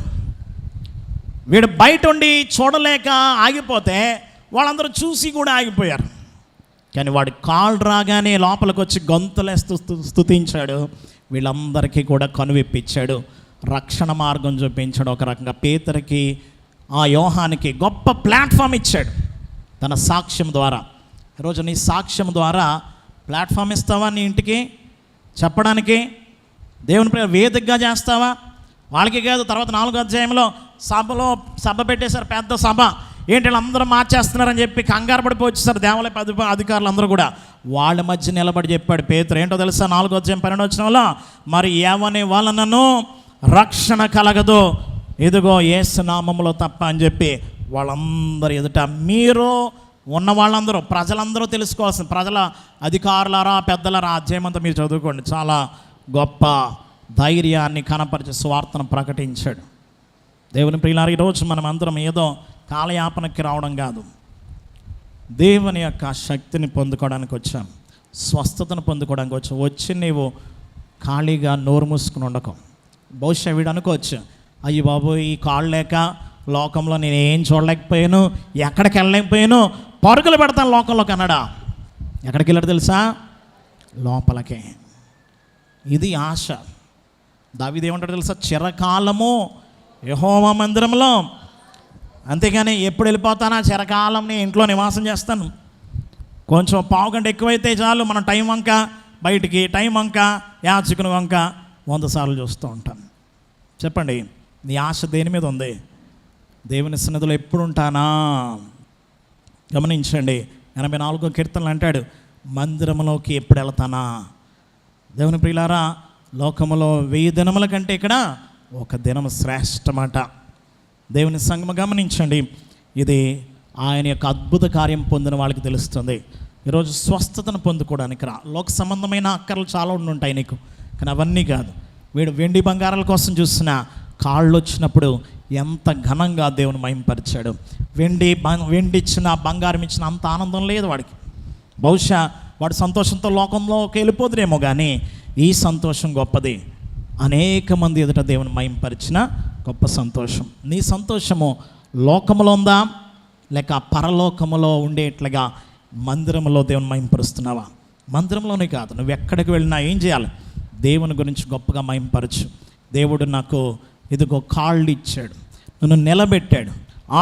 వీడు బయట ఉండి చూడలేక ఆగిపోతే వాళ్ళందరూ చూసి కూడా ఆగిపోయారు. కానీ వాడి కాళ్ళు రాగానే లోపలికి వచ్చి గొంతులేస్తూ స్తుతించాడు. వీళ్ళందరికీ కూడా కనువిప్పించాడు, రక్షణ మార్గం చూపించాడు. ఒక రకంగా పేతురుకి, ఆ యోహానికి గొప్ప ప్లాట్ఫామ్ ఇచ్చాడు తన సాక్ష్యం ద్వారా. ఈరోజు నీ సాక్ష్యం ద్వారా ప్లాట్ఫామ్ ఇస్తావా నీ ఇంటికి చెప్పడానికి? దేవుని ప్రేమ వేదికగా చేస్తావా? వాళ్ళకి కాదు. తర్వాత 4వ అధ్యాయంలో సభ పెట్టేశారు, పెద్ద సభ. ఏంటి వీళ్ళందరూ మార్చేస్తున్నారని చెప్పి కంగారు పడిపోయి వచ్చేసారు దేవాలయ అధికారులు అందరూ కూడా. వాళ్ళ మధ్య నిలబడి చెప్పాడు పేతురు. ఏంటో తెలుసా? 4వ అధ్యాయం 12వ వచనంలో, మరి ఎవని వలనను రక్షణ కలగదు, ఇదిగో యేసు నామములో తప్ప అని చెప్పి వాళ్ళందరూ ఎదుట, మీరు ఉన్న వాళ్ళందరూ, ప్రజలందరూ తెలుసుకోవాల్సిన, ప్రజల అధికారులారా పెద్దలారా, అధ్యాయం అంతా మీరు చదువుకోండి. చాలా గొప్ప ధైర్యాన్ని కనపరిచే స్వార్థను ప్రకటించాడు. దేవుని ప్రియులారా, ఈరోజు మనం అందరం ఏదో కాలయాపనకి రావడం కాదు, దేవుని యొక్క శక్తిని పొందుకోవడానికి వచ్చాం, స్వస్థతను పొందుకోవడానికి వచ్చాం. వచ్చి నీవు ఖాళీగా నోరు మూసుకుని ఉండకు. బహుశా వీడు అనుకోవచ్చు, అయ్యి బాబు ఈ కాళ్ళు లేక లోకంలో నేను ఏం చూడలేకపోయాను, ఎక్కడికి వెళ్ళలేకపోయాను, పరుగులు పెడతాను లోకంలోకి అన్నాడా? ఎక్కడికి వెళ్ళాడు తెలుసా? లోపలికే. ఇది ఆశ. దావీదు ఏమంటాడు తెలుసా? చిరకాలము యెహోవా మందిరంలో. అంతేగాని ఎప్పుడు వెళ్ళిపోతానా, చిరకాలం నేను ఇంట్లో నివాసం చేస్తాను, కొంచెం పావుగంట ఎక్కువైతే చాలు మనం టైం వంక బయటికి, టైం వంక యాచకుని వంక 100 సార్లు చూస్తూ ఉంటాం. చెప్పండి, నీ ఆశ దేని మీద ఉంది? దేవుని సన్నిధిలో ఎప్పుడు ఉంటానా? గమనించండి, 84వ కీర్తనలు అంటాడు, మందిరంలోకి ఎప్పుడు వెళ్తానా? దేవుని ప్రియులారా, లోకములో 1000 దినముల కంటే ఇక్కడ ఒక దినం శ్రేష్టమాట. దేవుని సంగమ గమనించండి, ఇది ఆయన యొక్క అద్భుత కార్యం పొందిన వాళ్ళకి తెలుస్తుంది. ఈరోజు స్వస్థతను పొందుకోవడానికి లోక సంబంధమైన అక్కర్లు చాలా ఉంటాయి నీకు, కానీ అవన్నీ కాదు. వీడు వెండి బంగారాల కోసం చూసిన కాళ్ళు వచ్చినప్పుడు ఎంత ఘనంగా దేవుని మహింపరిచాడు. వెండి ఇచ్చిన, బంగారం ఇచ్చిన అంత ఆనందం లేదు వాడికి. బహుశా వాడు సంతోషంతో లోకంలోకి వెళ్ళిపోదురేమో, కానీ ఈ సంతోషం గొప్పది. అనేక మంది ఎదుట దేవుని మహింపరిచిన గొప్ప సంతోషం. నీ సంతోషము లోకములో ఉందా, లేక పరలోకములో ఉండేట్లుగా మందిరంలో దేవుని మహింపరుస్తున్నావా? మందిరంలోనే కాదు, నువ్వు ఎక్కడికి వెళ్ళినా ఏం చేయాలి? దేవుని గురించి గొప్పగా మహింపరచు. దేవుడు నాకు ఇదిగో కాళ్ళు ఇచ్చాడు, నన్ను నిలబెట్టాడు,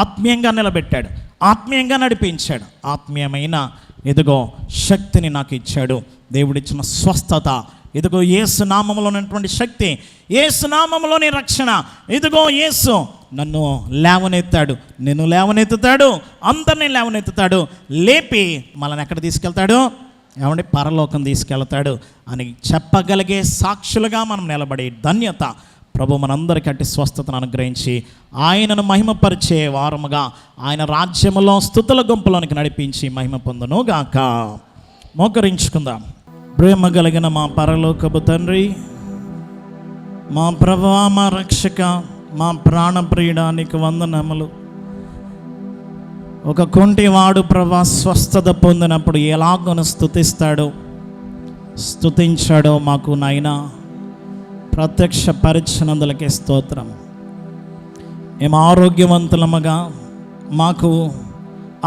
ఆత్మీయంగా నిలబెట్టాడు, ఆత్మీయంగా నడిపించాడు, ఆత్మీయమైన ఇదిగో శక్తిని నాకు ఇచ్చాడు. దేవుడిచ్చిన స్వస్థత, ఇదిగో యేసు నామములో ఉన్నటువంటి శక్తి, యేసు నామములోని రక్షణ. ఇదిగో యేసు నన్ను లేవనెత్తాడు, నిన్ను లేవనెత్తుతాడు, అందరినీ లేవనెత్తుతాడు, లేపి మనల్ని ఎక్కడ తీసుకెళ్తాడు? ఏమంటే పరలోకం తీసుకెళ్తాడు అని చెప్పగలిగే సాక్షులుగా మనం నిలబడే ధన్యత ప్రభు మనందరికీ అట్టి స్వస్థతను అనుగ్రహించి ఆయనను మహిమపరిచే వారముగా ఆయన రాజ్యములో స్తుతుల గుంపులోనికి నడిపించి మహిమ పొందును గాక. మోకరించుకుందాం. ప్రేమ కలిగిన మా పరలోకపు తండ్రి, మా ప్రభువా, మా రక్షక, మా ప్రాణప్రియుడానికి వందనములు. ఒక కుంటివాడు ప్రభా స్వస్థత పొందినప్పుడు ఎలాగోను స్తుతించాడో మాకు నాయనా ప్రత్యక్ష పరిచనందులకే స్తోత్రం. మేము ఆరోగ్యవంతులముగా, మాకు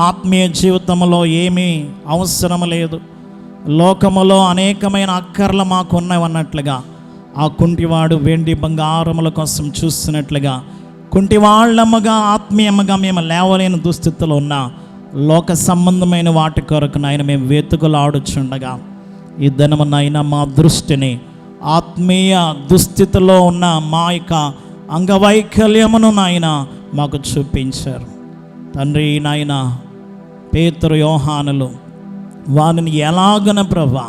ఆత్మీయ జీవితంలో ఏమీ అవసరం లేదు, లోకములో అనేకమైన అక్కర్లు మాకు ఉన్నవన్నట్లుగా ఆ కుంటివాడు వెండి బంగారముల కోసం చూస్తున్నట్లుగా కుంటివాళ్ళముగా ఆత్మీయముగా మేము లేవలేని దుస్థితిలో ఉన్న లోక సంబంధమైన వాటి కొరకు నాయన మేము వెతుకులాడుచుండగా ఈ దినమునైనా మా దృష్టిని ఆత్మీయ దుస్థితిలో ఉన్న మా యొక్క అంగవైకల్యమును నాయన మాకు చూపించారు తండ్రి. నాయన పేతురు, యోహానులు వారిని ఎలాగన ప్రభా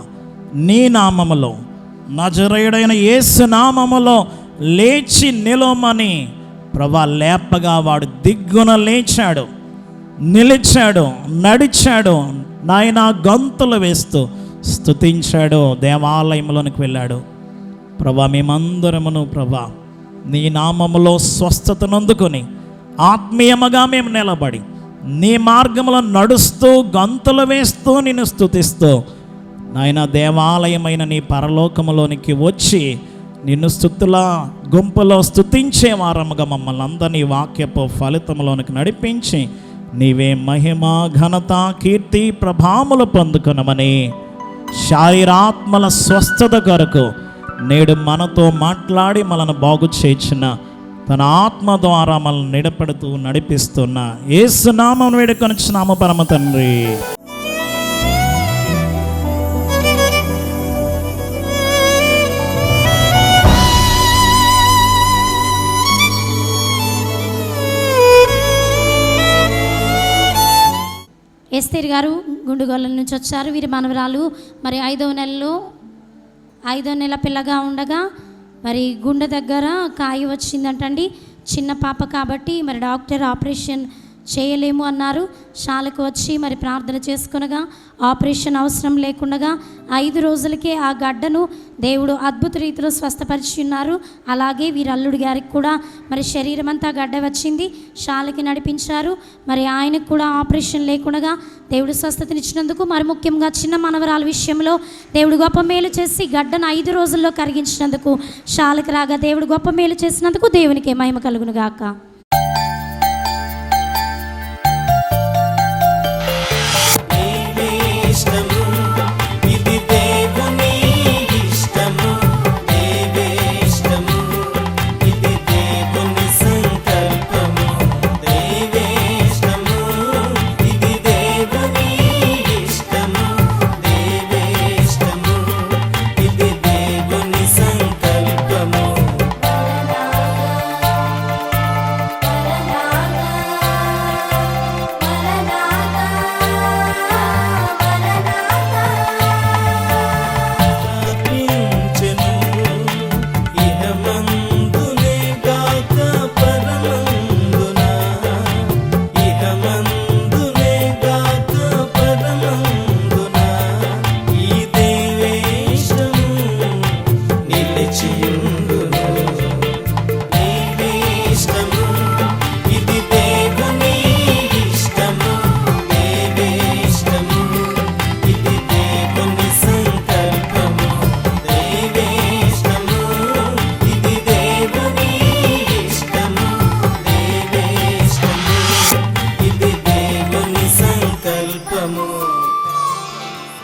నీ నామములో, నజరేయుడైన యేసు నామములో లేచి నిలవమని ప్రభా లేపగా వాడు దిగ్గున లేచాడు, నిలిచాడు, నడిచాడు, నాయన గంతులు వేస్తూ స్తుతించాడు, దేవాలయంలోనికి వెళ్ళాడు. ప్రభా మేమందరమును ప్రభా నీ నామములో స్వస్థతను అందుకొని ఆత్మీయముగా మేము నిలబడి నీ మార్గంలో నడుస్తూ గంతులు వేస్తూ నిన్ను స్తుతిస్తూ నాయన దేవాలయమైన నీ పరలోకములోనికి వచ్చి నిన్ను స్తుతుల గుంపులో స్తుతించే వారముగా మమ్మల్ని అందరినీ వాక్యపు ఫలితములోనికి నడిపించి నీవే మహిమ, ఘనత, కీర్తి, ప్రభావములు పొందుకునమని శారీరాత్మల స్వస్థత కొరకు నేడు మనతో మాట్లాడి మనల్ని బాగు చేర్చిన తన ఆత్మ ద్వారా మనల్ని నిలబెడుతూ నడిపిస్తున్న యేసు నామమున వేడుకొనుచున్నాము పరమ తండ్రి. ఎస్తేర్ గారు గుండుగోళ్ళ నుంచి వచ్చారు. వీరి మనవరాలు మరి 5వ నెల పిల్లగా ఉండగా మరి గుండె దగ్గర కాయ వచ్చిందంటండి. చిన్న పాప కాబట్టి మరి డాక్టర్ ఆపరేషన్ చేయలేము అన్నారు. శాలకు వచ్చి మరి ప్రార్థన చేసుకునగా ఆపరేషన్ అవసరం లేకుండా 5 రోజులకే ఆ గడ్డను దేవుడు అద్భుత రీతిలో స్వస్థపరిచి ఉన్నారు. అలాగే వీరి అల్లుడి గారికి కూడా మరి శరీరం అంతా గడ్డ వచ్చింది, శాలకి నడిపించారు. మరి ఆయనకు కూడా ఆపరేషన్ లేకుండా దేవుడు స్వస్థతనిచ్చినందుకు, మరి ముఖ్యంగా చిన్న మనవరాల విషయంలో దేవుడు గొప్ప మేలు చేసి గడ్డను 5 రోజుల్లో కరిగించినందుకు, శాలకి రాగా దేవుడు గొప్ప మేలు చేసినందుకు దేవునికి మహిమ కలుగును గాక.